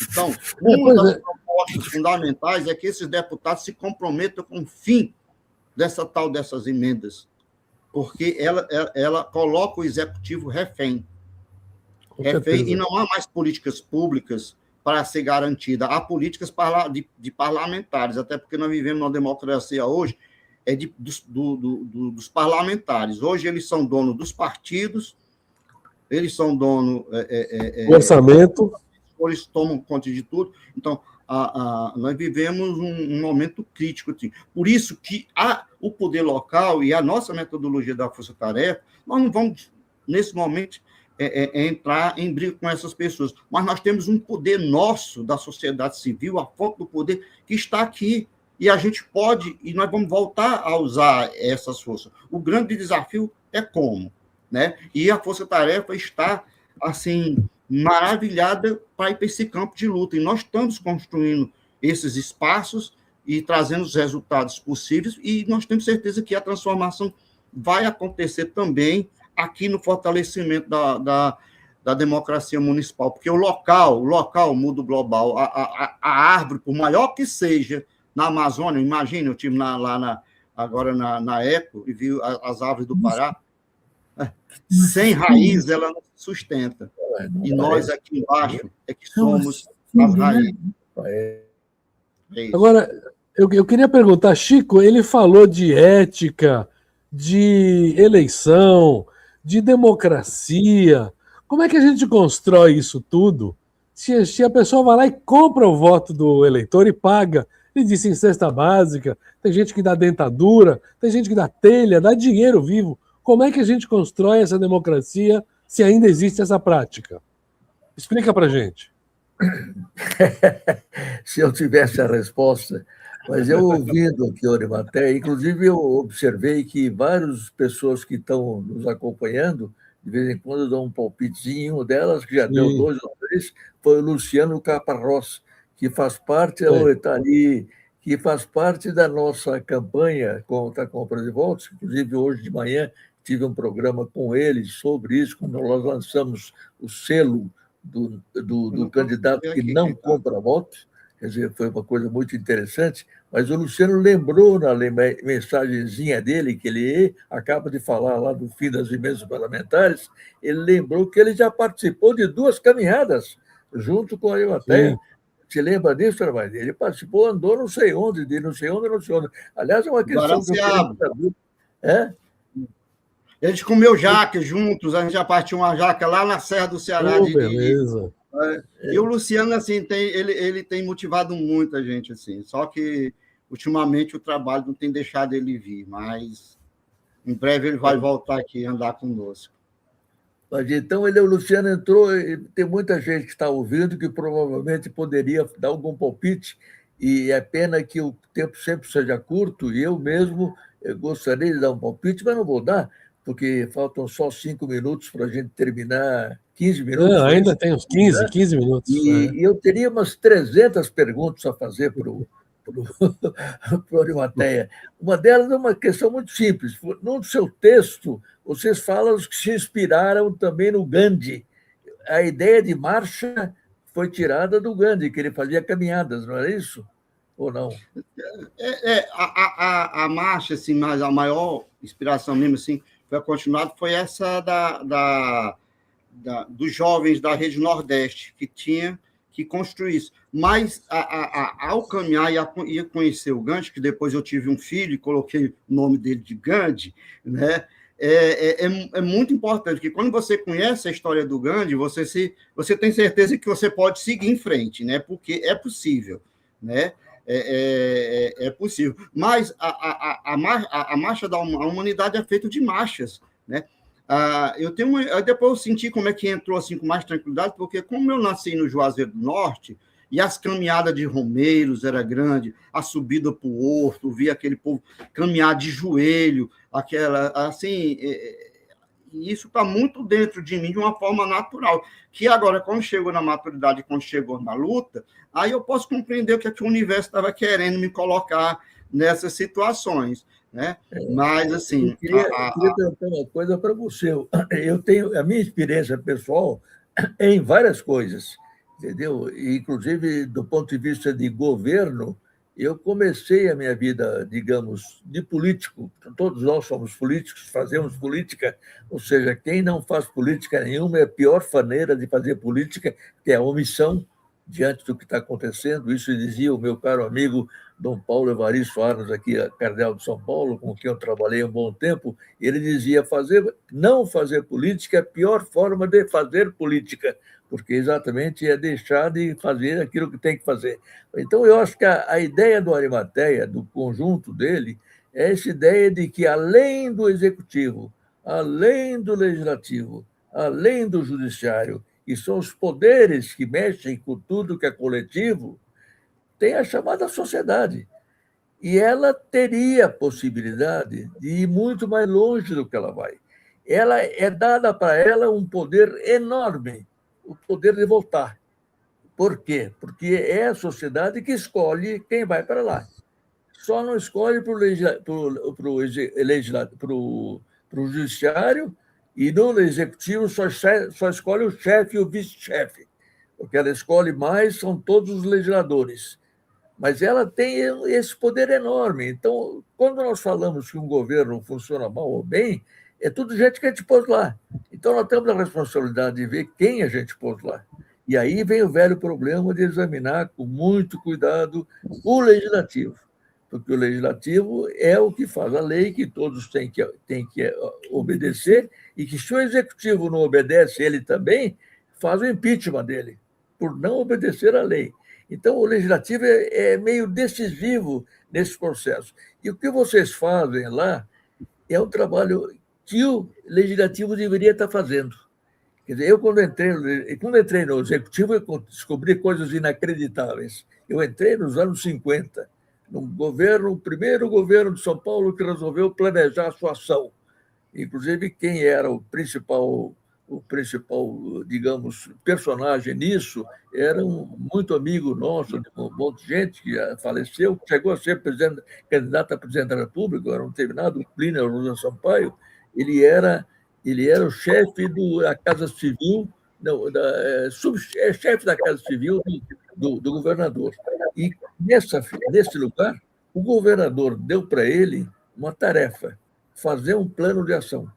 Então, uma das propostas fundamentais é que esses deputados se comprometam com o fim dessas emendas, porque ela coloca o executivo refém. E não há mais políticas públicas para ser garantida. Há políticas de parlamentares, até porque nós vivemos numa democracia hoje, dos parlamentares. Hoje eles são donos dos partidos, eles são donos... orçamento. Eles tomam conta de tudo. Então, nós vivemos um momento crítico. Assim. Por isso que o poder local e a nossa metodologia da força-tarefa, nós não vamos, nesse momento... entrar em briga com essas pessoas. Mas nós temos um poder nosso, da sociedade civil, a fonte do poder, que está aqui. E a gente pode, e nós vamos voltar a usar essas forças. O grande desafio é como, né? E a força-tarefa está, assim, maravilhada para ir para esse campo de luta. E nós estamos construindo esses espaços e trazendo os resultados possíveis, e nós temos certeza que a transformação vai acontecer também aqui no fortalecimento da democracia municipal, porque o local muda o global. A árvore, por maior que seja, na Amazônia, imagina, eu estive agora na Eco e vi as árvores do Pará, sem raiz ela não se sustenta. E nós aqui embaixo é que somos as raízes. Agora, eu queria perguntar, Chico, ele falou de ética, de eleição, de democracia. Como é que a gente constrói isso tudo se a pessoa vai lá e compra o voto do eleitor e paga? Ele disse em cesta básica, tem gente que dá dentadura, tem gente que dá telha, dá dinheiro vivo. Como é que a gente constrói essa democracia se ainda existe essa prática? Explica pra gente. Se eu tivesse a resposta, mas eu ouvindo aqui o Arimateia, inclusive eu observei que várias pessoas que estão nos acompanhando, de vez em quando dão um palpitezinho, uma delas, que já deu 2 ou 3, foi o Luciano Caparrós, que faz parte, está ali, que faz parte da nossa campanha contra a compra de votos. Inclusive, hoje de manhã, tive um programa com ele sobre isso, quando nós lançamos o selo do candidato que não compra votos. Quer dizer, foi uma coisa muito interessante, mas o Luciano lembrou na mensagenzinha dele, que ele acaba de falar lá do fim das emendas parlamentares, ele lembrou que ele já participou de 2 caminhadas, junto com a Arimateia. Se lembra disso, Armando? Ele participou, andou não sei onde, de não sei onde. Aliás, é uma questão... A gente comeu jaca juntos, a gente já partiu uma jaca lá na Serra do Ceará. Beleza. E o Luciano, assim, ele tem motivado muita gente, assim, só que ultimamente o trabalho não tem deixado ele vir, mas Em breve ele vai voltar aqui e andar conosco. Mas então o Luciano entrou, e tem muita gente que está ouvindo que provavelmente poderia dar algum palpite, e é pena que o tempo sempre seja curto, e eu mesmo gostaria de dar um palpite, mas não vou dar, porque faltam só 5 minutos para a gente terminar, 15 minutos. Não, ainda tem uns 15 minutos. E eu teria umas 300 perguntas a fazer para o Arimateia. Uma delas é uma questão muito simples. No seu texto, vocês falam que se inspiraram também no Gandhi. A ideia de marcha foi tirada do Gandhi, que ele fazia caminhadas, não era isso? Ou não? A marcha, assim, mas a maior inspiração mesmo, assim, foi continuada, foi essa dos jovens da Rede Nordeste, que tinha que construir isso. Mas, ao caminhar e conhecer o Gandhi, que depois eu tive um filho e coloquei o nome dele de Gandhi, né? É muito importante que, quando você conhece a história do Gandhi, você tem certeza que você pode seguir em frente, né? Porque é possível, né? É possível. Mas a marcha da humanidade é feita de marchas, né? Depois eu senti como é que entrou assim com mais tranquilidade, porque como eu nasci no Juazeiro do Norte, e as caminhadas de romeiros era grande, a subida para o horto, via aquele povo caminhar de joelho, assim, isso está muito dentro de mim de uma forma natural, que agora, quando chegou na maturidade, quando chegou na luta, aí eu posso compreender o que o universo estava querendo me colocar nessas situações, né? Mas, assim... Eu queria perguntar uma coisa para você. Eu tenho a minha experiência pessoal em várias coisas, entendeu? Inclusive, do ponto de vista de governo, eu comecei a minha vida, digamos, de político. Todos nós somos políticos, fazemos política, ou seja, quem não faz política nenhuma é a pior maneira de fazer política, que é a omissão diante do que está acontecendo. Isso dizia o meu caro amigo Dom Paulo Evaristo Arnos, aqui, cardeal de São Paulo, com quem eu trabalhei um bom tempo. Ele dizia: não fazer política é a pior forma de fazer política, porque exatamente é deixar de fazer aquilo que tem que fazer. Então, eu acho que a ideia do Arimateia, do conjunto dele, é essa ideia de que, além do executivo, além do legislativo, além do judiciário, e são os poderes que mexem com tudo que é coletivo, tem a chamada sociedade. E ela teria a possibilidade de ir muito mais longe do que ela vai. Ela é dada para ela um poder enorme, o poder de voltar. Por quê? Porque é a sociedade que escolhe quem vai para lá. Só não escolhe para o judiciário, e no executivo só escolhe o chefe e o vice-chefe. O que ela escolhe mais são todos os legisladores. Mas ela tem esse poder enorme. Então, quando nós falamos que um governo funciona mal ou bem, é tudo gente que a gente pôs lá. Então, nós temos a responsabilidade de ver quem a gente pôs lá. E aí vem o velho problema de examinar com muito cuidado o legislativo, porque o legislativo é o que faz a lei, que todos têm que obedecer, e que, se o executivo não obedece, ele também faz o impeachment dele, por não obedecer à lei. Então, o legislativo é meio decisivo nesse processo. E o que vocês fazem lá é um trabalho que o legislativo deveria estar fazendo. Quer dizer, eu, quando entrei no executivo, eu descobri coisas inacreditáveis. Eu entrei nos anos 50, o primeiro governo de São Paulo que resolveu planejar a sua ação. Inclusive, quem era o principal, digamos, personagem nisso, era muito amigo nosso, um monte de gente que faleceu, chegou a ser candidato a presidente da República, era um determinado Plínio Rosa Sampaio. Ele era o chefe da Casa Civil, chefe da Casa Civil do governador. E nesse lugar, o governador deu para ele uma tarefa: fazer um plano de ação.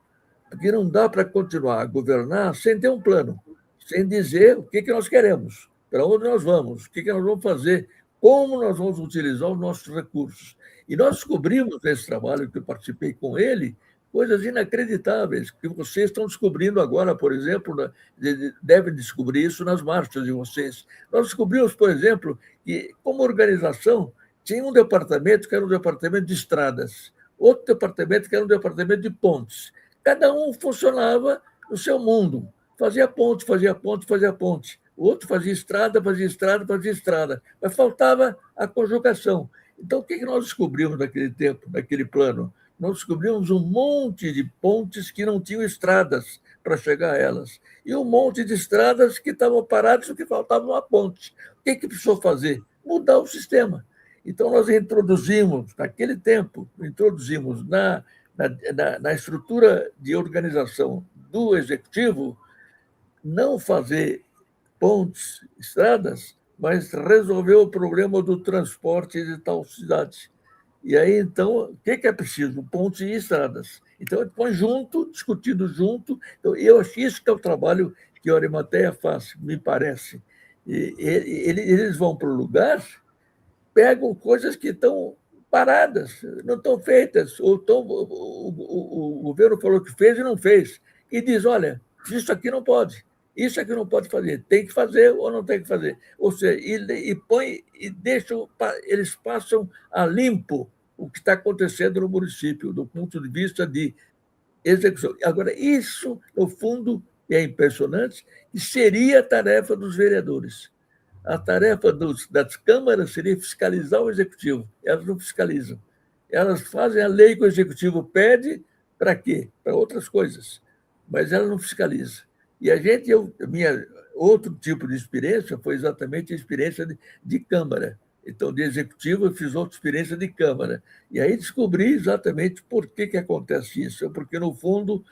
Porque não dá para continuar a governar sem ter um plano, sem dizer o que nós queremos, para onde nós vamos, o que nós vamos fazer, como nós vamos utilizar os nossos recursos. E nós descobrimos nesse trabalho que eu participei com ele coisas inacreditáveis, que vocês estão descobrindo agora, por exemplo, devem descobrir isso nas marchas de vocês. Nós descobrimos, por exemplo, que, como organização, tinha um departamento que era um departamento de estradas, outro departamento que era um departamento de pontes. Cada um funcionava no seu mundo. Fazia ponte, fazia ponte, fazia ponte. O outro fazia estrada, fazia estrada, fazia estrada. Mas faltava a conjugação. Então, o que nós descobrimos naquele tempo, naquele plano? Nós descobrimos um monte de pontes que não tinham estradas para chegar a elas. E um monte de estradas que estavam paradas porque faltava uma ponte. O que precisou fazer? Mudar o sistema. Então, nós introduzimos, naquele tempo, na estrutura de organização do Executivo, não fazer pontes, estradas, mas resolver o problema do transporte de tal cidade. E aí, então, o que é preciso? Pontes e estradas. Então, ele põe junto, discutindo junto. Então, eu acho que isso que é o trabalho que a Arimateia faz, me parece. Eles vão para o lugar, pegam coisas que estão paradas, não estão feitas, ou o governo falou que fez e não fez, e diz, olha, isso aqui não pode, isso aqui não pode fazer, tem que fazer ou não tem que fazer. Ou seja, eles passam a limpo o que está acontecendo no município, do ponto de vista de execução. Agora, isso, no fundo, é impressionante, e seria a tarefa dos vereadores. A tarefa das câmaras seria fiscalizar o executivo. Elas não fiscalizam. Elas fazem a lei que o executivo pede para quê? Para outras coisas. Mas ela não fiscaliza. E outro tipo de experiência foi exatamente a experiência de Câmara. Então, de executivo, eu fiz outra experiência de Câmara. E aí descobri exatamente por que acontece isso. É porque, no fundo,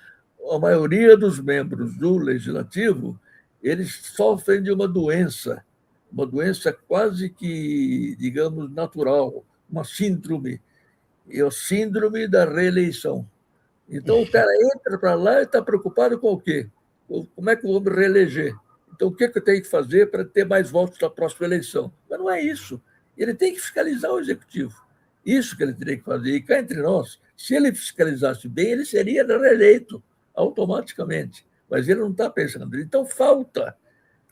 a maioria dos membros do Legislativo, eles sofrem de uma doença quase que, digamos, natural, uma síndrome. É a síndrome da reeleição. Então, o cara entra para lá e está preocupado com o quê? Como é que eu vou me reeleger? Então, o que eu tenho que fazer para ter mais votos na próxima eleição? Mas não é isso. Ele tem que fiscalizar o executivo. Isso que ele teria que fazer. E cá entre nós, se ele fiscalizasse bem, ele seria reeleito automaticamente. Mas ele não está pensando. Então, falta,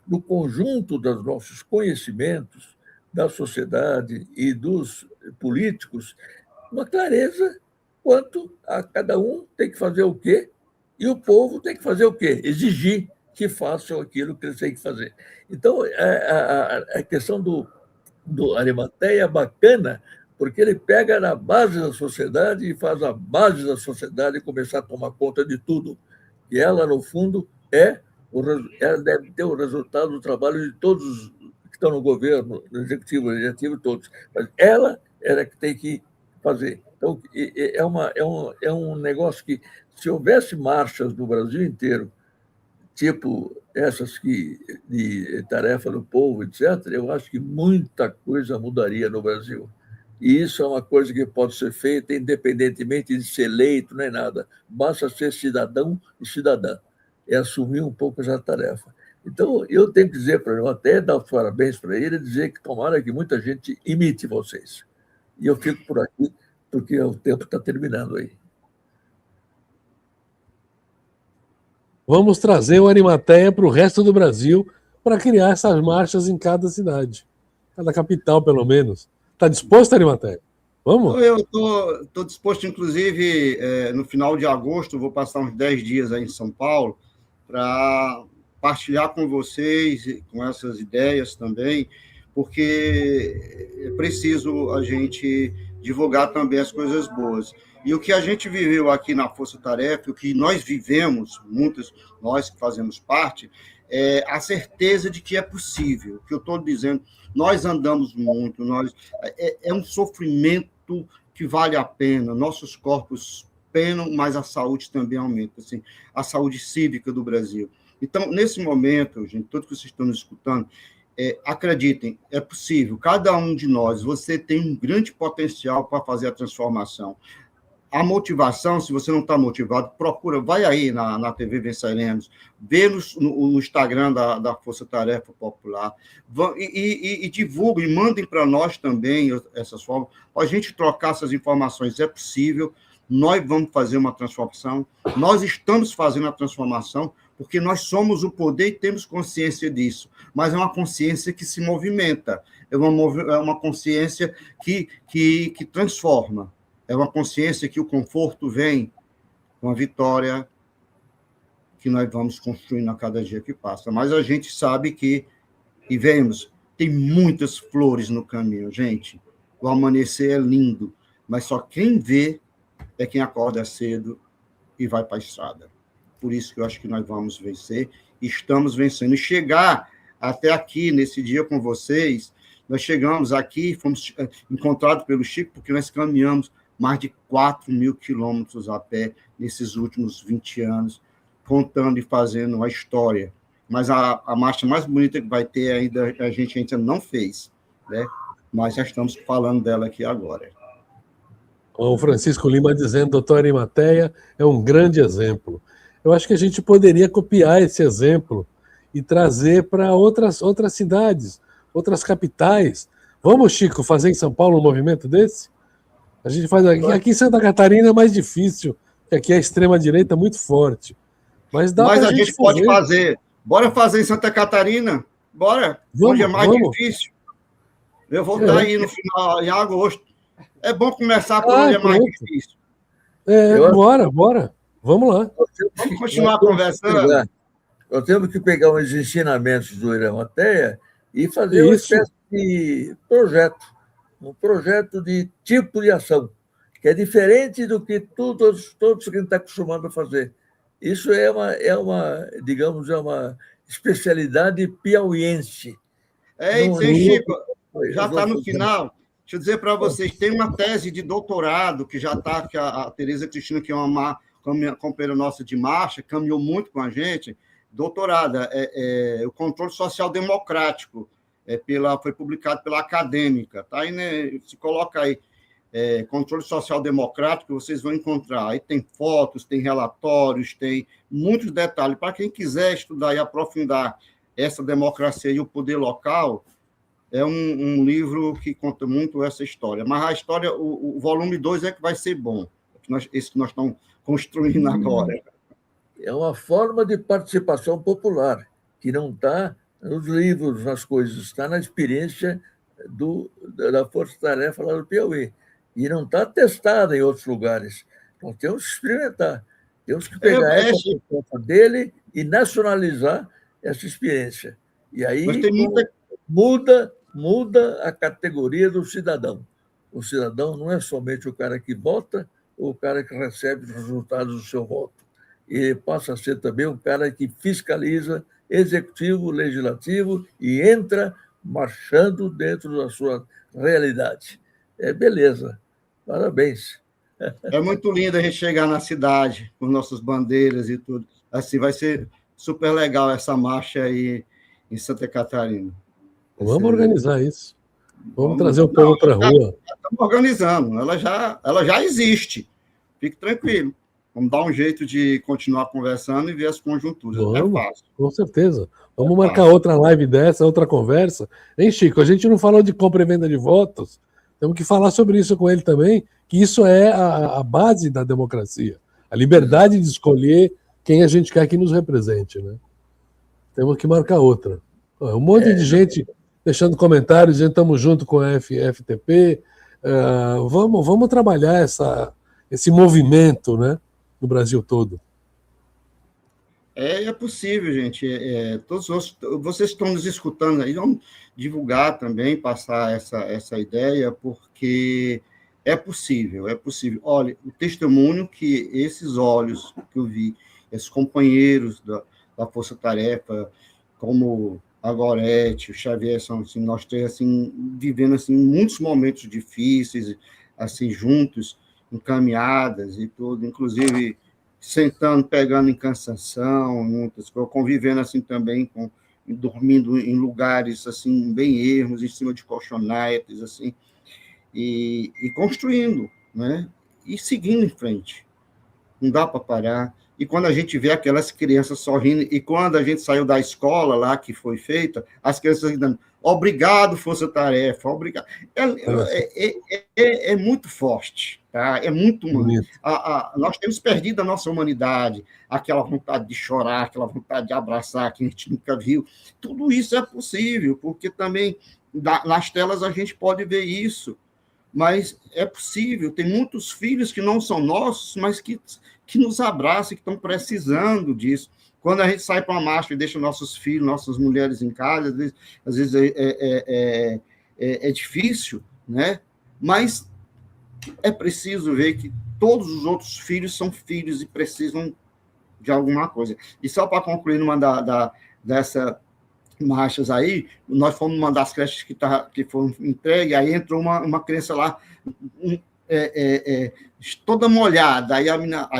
no conjunto dos nossos conhecimentos, da sociedade e dos políticos, uma clareza quanto a cada um tem que fazer o quê e o povo tem que fazer o quê? Exigir que façam aquilo que eles têm que fazer. Então, a questão do Arimateia é bacana, porque ele pega na base da sociedade e faz a base da sociedade começar a tomar conta de tudo. E ela, no fundo, ela deve ter o resultado do trabalho de todos que estão no governo, no executivo, todos. Mas ela que tem que fazer. Então, é um negócio que, se houvesse marchas no Brasil inteiro, tipo essas de tarefa do povo, etc., eu acho que muita coisa mudaria no Brasil. E isso é uma coisa que pode ser feita independentemente de ser eleito, nem nada. Basta ser cidadão e cidadã. É assumir um pouco essa tarefa. Então, eu tenho que dizer para ele, até dar os parabéns para ele, dizer que tomara que muita gente imite vocês. E eu fico por aqui, porque o tempo está terminando aí. Vamos trazer o Arimateia para o resto do Brasil para criar essas marchas em cada cidade, cada capital, pelo menos. Está disposto, Arimateia? Vamos? Eu estou disposto, inclusive, no final de agosto, vou passar uns 10 dias aí em São Paulo para partilhar com vocês, com essas ideias também, porque é preciso a gente divulgar também as coisas boas. E o que a gente viveu aqui na Força Tarefa, o que nós vivemos, muitos nós que fazemos parte, é a certeza de que é possível. O que eu estou dizendo, nós andamos muito, é um sofrimento que vale a pena, nossos corpos penam, mas a saúde também aumenta, assim, a saúde cívica do Brasil. Então, nesse momento, gente, todos que vocês estão nos escutando, acreditem, é possível, cada um de nós, você tem um grande potencial para fazer a transformação. A motivação, se você não está motivado, procura, vai aí na TV Venceremos, vê no Instagram da Força Tarefa Popular, e divulguem, e mandem para nós também essas formas, para a gente trocar essas informações. É possível, nós vamos fazer uma transformação, nós estamos fazendo a transformação, porque nós somos o poder e temos consciência disso, mas é uma consciência que se movimenta, é uma consciência que transforma. É uma consciência que o conforto vem com a vitória que nós vamos construindo a cada dia que passa. Mas a gente sabe que, e vemos, tem muitas flores no caminho, gente. O amanhecer é lindo, mas só quem vê é quem acorda cedo e vai para a estrada. Por isso que eu acho que nós vamos vencer, e estamos vencendo. E chegar até aqui, nesse dia com vocês, nós chegamos aqui, fomos encontrados pelo Chico, porque nós caminhamos mais de 4.000 quilômetros a pé nesses últimos 20 anos, contando e fazendo a história. Mas a marcha mais bonita que vai ter ainda, a gente ainda não fez, né? Mas já estamos falando dela aqui agora. O Francisco Lima dizendo, doutor Arimateia é um grande exemplo. Eu acho que a gente poderia copiar esse exemplo e trazer para outras cidades, outras capitais. Vamos, Chico, fazer em São Paulo um movimento desse? A gente faz aqui em Santa Catarina é mais difícil, porque aqui a extrema-direita é muito forte. Mas a gente pode fazer. Bora fazer em Santa Catarina? Bora. Onde é mais difícil. Eu vou estar aí no final, em agosto. É bom começar por onde é mais difícil. Bora. Vamos lá. Vamos continuar conversando. Nós temos que pegar os ensinamentos do Arimateia e fazer uma espécie de projeto. Um projeto de tipo de ação, que é diferente do que todos que a gente está acostumado a fazer. Isso é uma especialidade piauiense. Chico, já está no final. Deixa eu dizer para vocês, tem uma tese de doutorado que já está, que a Tereza Cristina, que é uma companheira nossa de marcha, caminhou muito com a gente, doutorada, o controle social democrático, foi publicado pela Acadêmica, tá aí, né? Se coloca aí, controle social democrático, vocês vão encontrar. Aí tem fotos, tem relatórios, tem muitos detalhes. Para quem quiser estudar e aprofundar essa democracia e o poder local, é um livro que conta muito essa história. Mas a história, o volume 2 é que vai ser bom, esse que nós estamos construindo agora. É uma forma de participação popular, que não está nos livros, nas coisas, está na experiência da Força Tarefa lá do Piauí. E não está testada em outros lugares. Então, temos que experimentar. Temos que pegar essa proposta dele e nacionalizar essa experiência. E aí muda a categoria do cidadão. O cidadão não é somente o cara que vota ou o cara que recebe os resultados do seu voto. Ele passa a ser também um cara que fiscaliza executivo, legislativo e entra marchando dentro da sua realidade. Beleza. Parabéns. É muito lindo a gente chegar na cidade com nossas bandeiras e tudo. Assim, vai ser super legal essa marcha aí em Santa Catarina. Vamos organizar isso. Vamos trazer o povo para a rua. Estamos organizando. Ela já existe. Fique tranquilo. Vamos dar um jeito de continuar conversando e ver as conjunturas. É fácil. Com certeza. Vamos marcar outra live dessa, outra conversa. Hein, Chico? A gente não falou de compra e venda de votos. Temos que falar sobre isso com ele também, que isso é a base da democracia. A liberdade de escolher quem a gente quer que nos represente, né? Temos que marcar outra. Um monte de gente deixando comentários, dizendo estamos junto com a FTP. Vamos trabalhar esse movimento, né, no Brasil todo. É possível, gente. Todos vocês estão nos escutando aí, vamos divulgar também, passar essa ideia, porque é possível. Olha, o testemunho que esses olhos que eu vi, esses companheiros da Força Tarefa, como a Gorete, o Xavier, são assim, nós três assim, vivendo assim, muitos momentos difíceis, assim, juntos, em caminhadas e tudo, inclusive sentando, pegando em cansação, muitas coisas, convivendo assim também, dormindo em lugares assim bem ermos, em cima de colchonetes, assim, e construindo, né? E seguindo em frente. Não dá para parar. E quando a gente vê aquelas crianças sorrindo, e quando a gente saiu da escola lá que foi feita, as crianças dizendo, obrigado, Força Tarefa, obrigado. É muito forte, tá? É muito humano. Nós temos perdido a nossa humanidade, aquela vontade de chorar, aquela vontade de abraçar que a gente nunca viu. Tudo isso é possível, porque também nas telas a gente pode ver isso. mas é possível. Tem muitos filhos que não são nossos, mas que nos abraçam, que estão precisando disso. Quando a gente sai para uma marcha e deixa nossos filhos, nossas mulheres em casa, às vezes é difícil, né? Mas é preciso ver que todos os outros filhos são filhos e precisam de alguma coisa. E só para concluir numa dessas marchas aí, nós fomos numa das creches que foram entregues, aí entrou uma criança lá, toda molhada, aí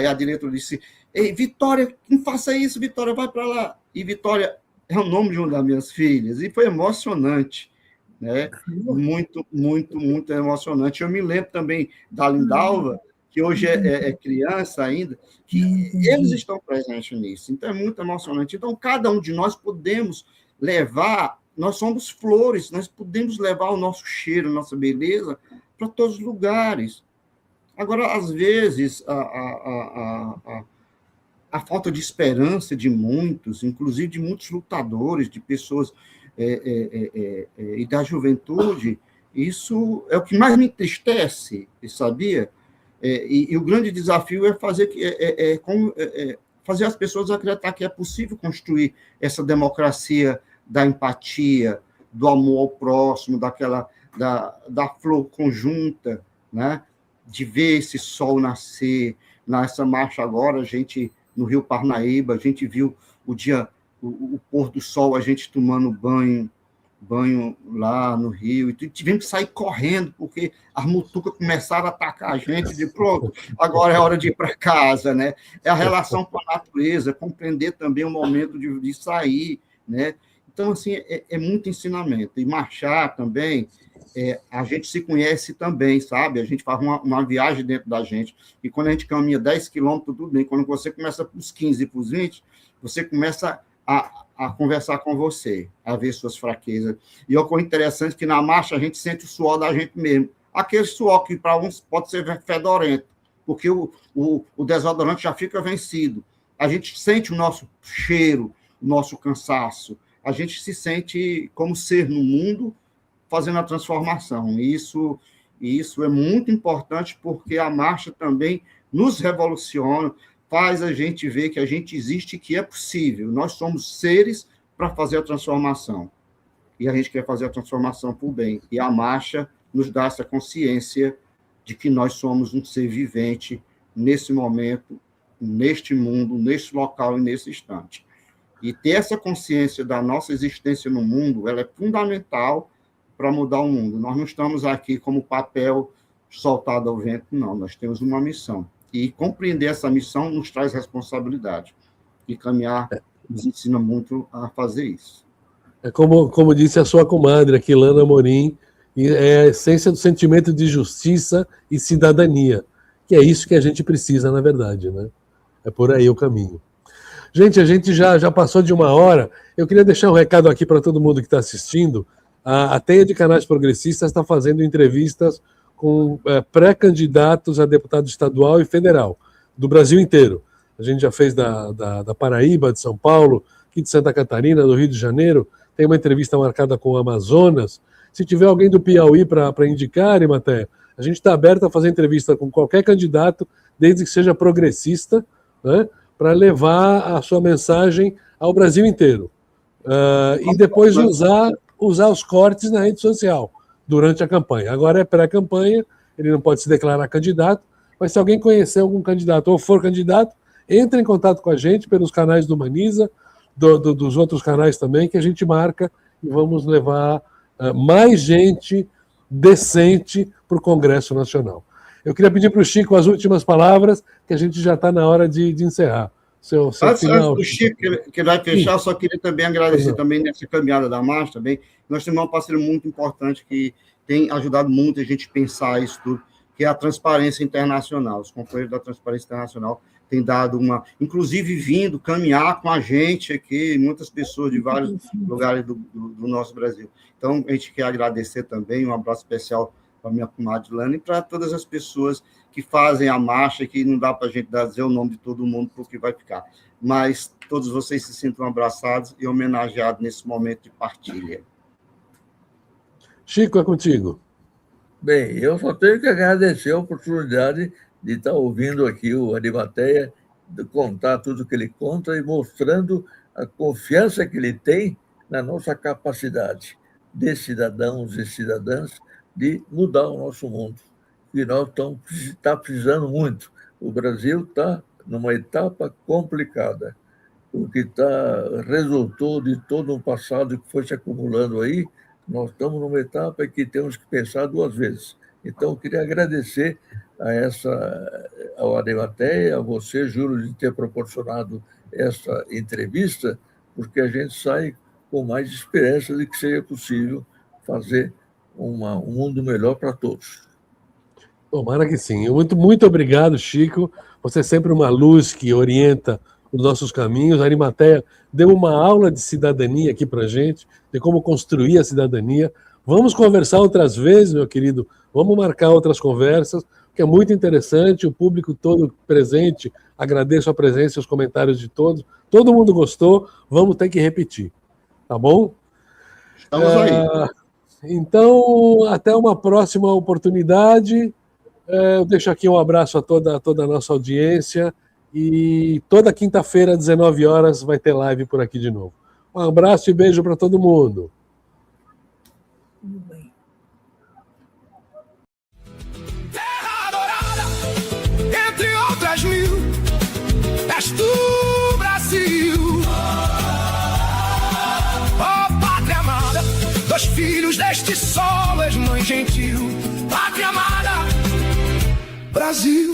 a diretora disse: "Ei, Vitória, não faça isso, Vitória, vai para lá." E Vitória é o nome de uma das minhas filhas, e foi emocionante, né? Muito, muito, muito emocionante. Eu me lembro também da Lindalva, que hoje é criança ainda, que eles estão presentes nisso. Então, é muito emocionante. Então, cada um de nós podemos levar, nós somos flores, nós podemos levar o nosso cheiro, a nossa beleza para todos os lugares. Agora, às vezes, a falta de esperança de muitos, inclusive de muitos lutadores, de pessoas e da juventude, isso é o que mais me entristece, sabia? E o grande desafio é fazer as pessoas acreditar que é possível construir essa democracia da empatia, do amor ao próximo, da flor conjunta, né? De ver esse sol nascer. Nessa marcha agora, a gente, no Rio Parnaíba, a gente viu o pôr do sol, a gente tomando banho lá no Rio, e tivemos que sair correndo, porque as mutucas começaram a atacar a gente, de pronto, agora é hora de ir para casa, né? É a relação com a natureza, compreender também o momento de sair, né? Então, assim, é muito ensinamento. E marchar também, a gente se conhece também, sabe? A gente faz uma viagem dentro da gente, e quando a gente caminha 10 quilômetros, tudo bem. Quando você começa para os 15 e para os 20, você começa a conversar com você, a ver suas fraquezas. E é interessante que na marcha a gente sente o suor da gente mesmo. Aquele suor que para uns pode ser fedorento, porque o desodorante já fica vencido. A gente sente o nosso cheiro, o nosso cansaço. A gente se sente como ser no mundo fazendo a transformação. E isso é muito importante, porque a marcha também nos revoluciona, faz a gente ver que a gente existe e que é possível. Nós somos seres para fazer a transformação. E a gente quer fazer a transformação por bem. E a marcha nos dá essa consciência de que nós somos um ser vivente nesse momento, neste mundo, neste local e nesse instante. E ter essa consciência da nossa existência no mundo, ela é fundamental para mudar o mundo. Nós não estamos aqui como papel soltado ao vento, não. Nós temos uma missão. E compreender essa missão nos traz responsabilidade. E caminhar nos ensina muito a fazer isso. É como disse a sua comadre aqui, Lana Amorim, é a essência do sentimento de justiça e cidadania, que é isso que a gente precisa, na verdade, né? É por aí o caminho. Gente, a gente já passou de 1 hora. Eu queria deixar um recado aqui para todo mundo que está assistindo. A Teia de Canais Progressistas está fazendo entrevistas com pré-candidatos a deputado estadual e federal, do Brasil inteiro. A gente já fez da Paraíba, de São Paulo, aqui de Santa Catarina, do Rio de Janeiro. Tem uma entrevista marcada com o Amazonas. Se tiver alguém do Piauí para indicar, Arimateia, a gente está aberto a fazer entrevista com qualquer candidato, desde que seja progressista, né, para levar a sua mensagem ao Brasil inteiro. E depois usar os cortes na rede social durante a campanha. Agora é pré-campanha, ele não pode se declarar candidato, mas se alguém conhecer algum candidato ou for candidato, entre em contato com a gente pelos canais do Humaniza, dos outros canais também, que a gente marca e vamos levar mais gente decente para o Congresso Nacional. Eu queria pedir para o Chico as últimas palavras, que a gente já está na hora de encerrar. Antes do Chico, que vai fechar, eu só queria também agradecer também nessa caminhada da marcha também. Nós temos um parceiro muito importante que tem ajudado muito a gente pensar isso tudo, que é a Transparência Internacional. Os companheiros da Transparência Internacional têm dado inclusive vindo caminhar com a gente aqui, muitas pessoas de vários lugares do nosso Brasil. Então, a gente quer agradecer também, um abraço especial para a minha comadre Lana e para todas as pessoas que fazem a marcha, que não dá para a gente dizer o nome de todo mundo, porque vai ficar. Mas todos vocês se sintam abraçados e homenageados nesse momento de partilha. Chico, é contigo. Bem, eu só tenho que agradecer a oportunidade de estar ouvindo aqui o Arimateia, de contar tudo que ele conta e mostrando a confiança que ele tem na nossa capacidade de cidadãos e cidadãs de mudar o nosso mundo. E nós estamos precisando muito. O Brasil está numa etapa complicada. O que resultou de todo um passado que foi se acumulando aí, nós estamos numa etapa em que temos que pensar 2 vezes. Então, eu queria agradecer ao Arimateia, a você, Júlio, de ter proporcionado essa entrevista, porque a gente sai com mais esperança de que seja possível fazer um mundo melhor para todos. Tomara que sim. Muito obrigado, Chico. Você é sempre uma luz que orienta os nossos caminhos. A Arimateia deu uma aula de cidadania aqui para a gente, de como construir a cidadania. Vamos conversar outras vezes, meu querido. Vamos marcar outras conversas, que é muito interessante. O público todo presente, agradeço a presença e os comentários de todos. Todo mundo gostou. Vamos ter que repetir. Tá bom? Estamos aí. Então, até uma próxima oportunidade. Eu deixo aqui um abraço a toda a nossa audiência e toda quinta-feira, às 19 horas, vai ter live por aqui de novo. Um abraço e beijo para todo mundo. Terra adorada, entre outras mil, és tu, Brasil. Ó pátria amada, 2 filhos deste sol, és mãe gentil. Pátria amada, Brasil.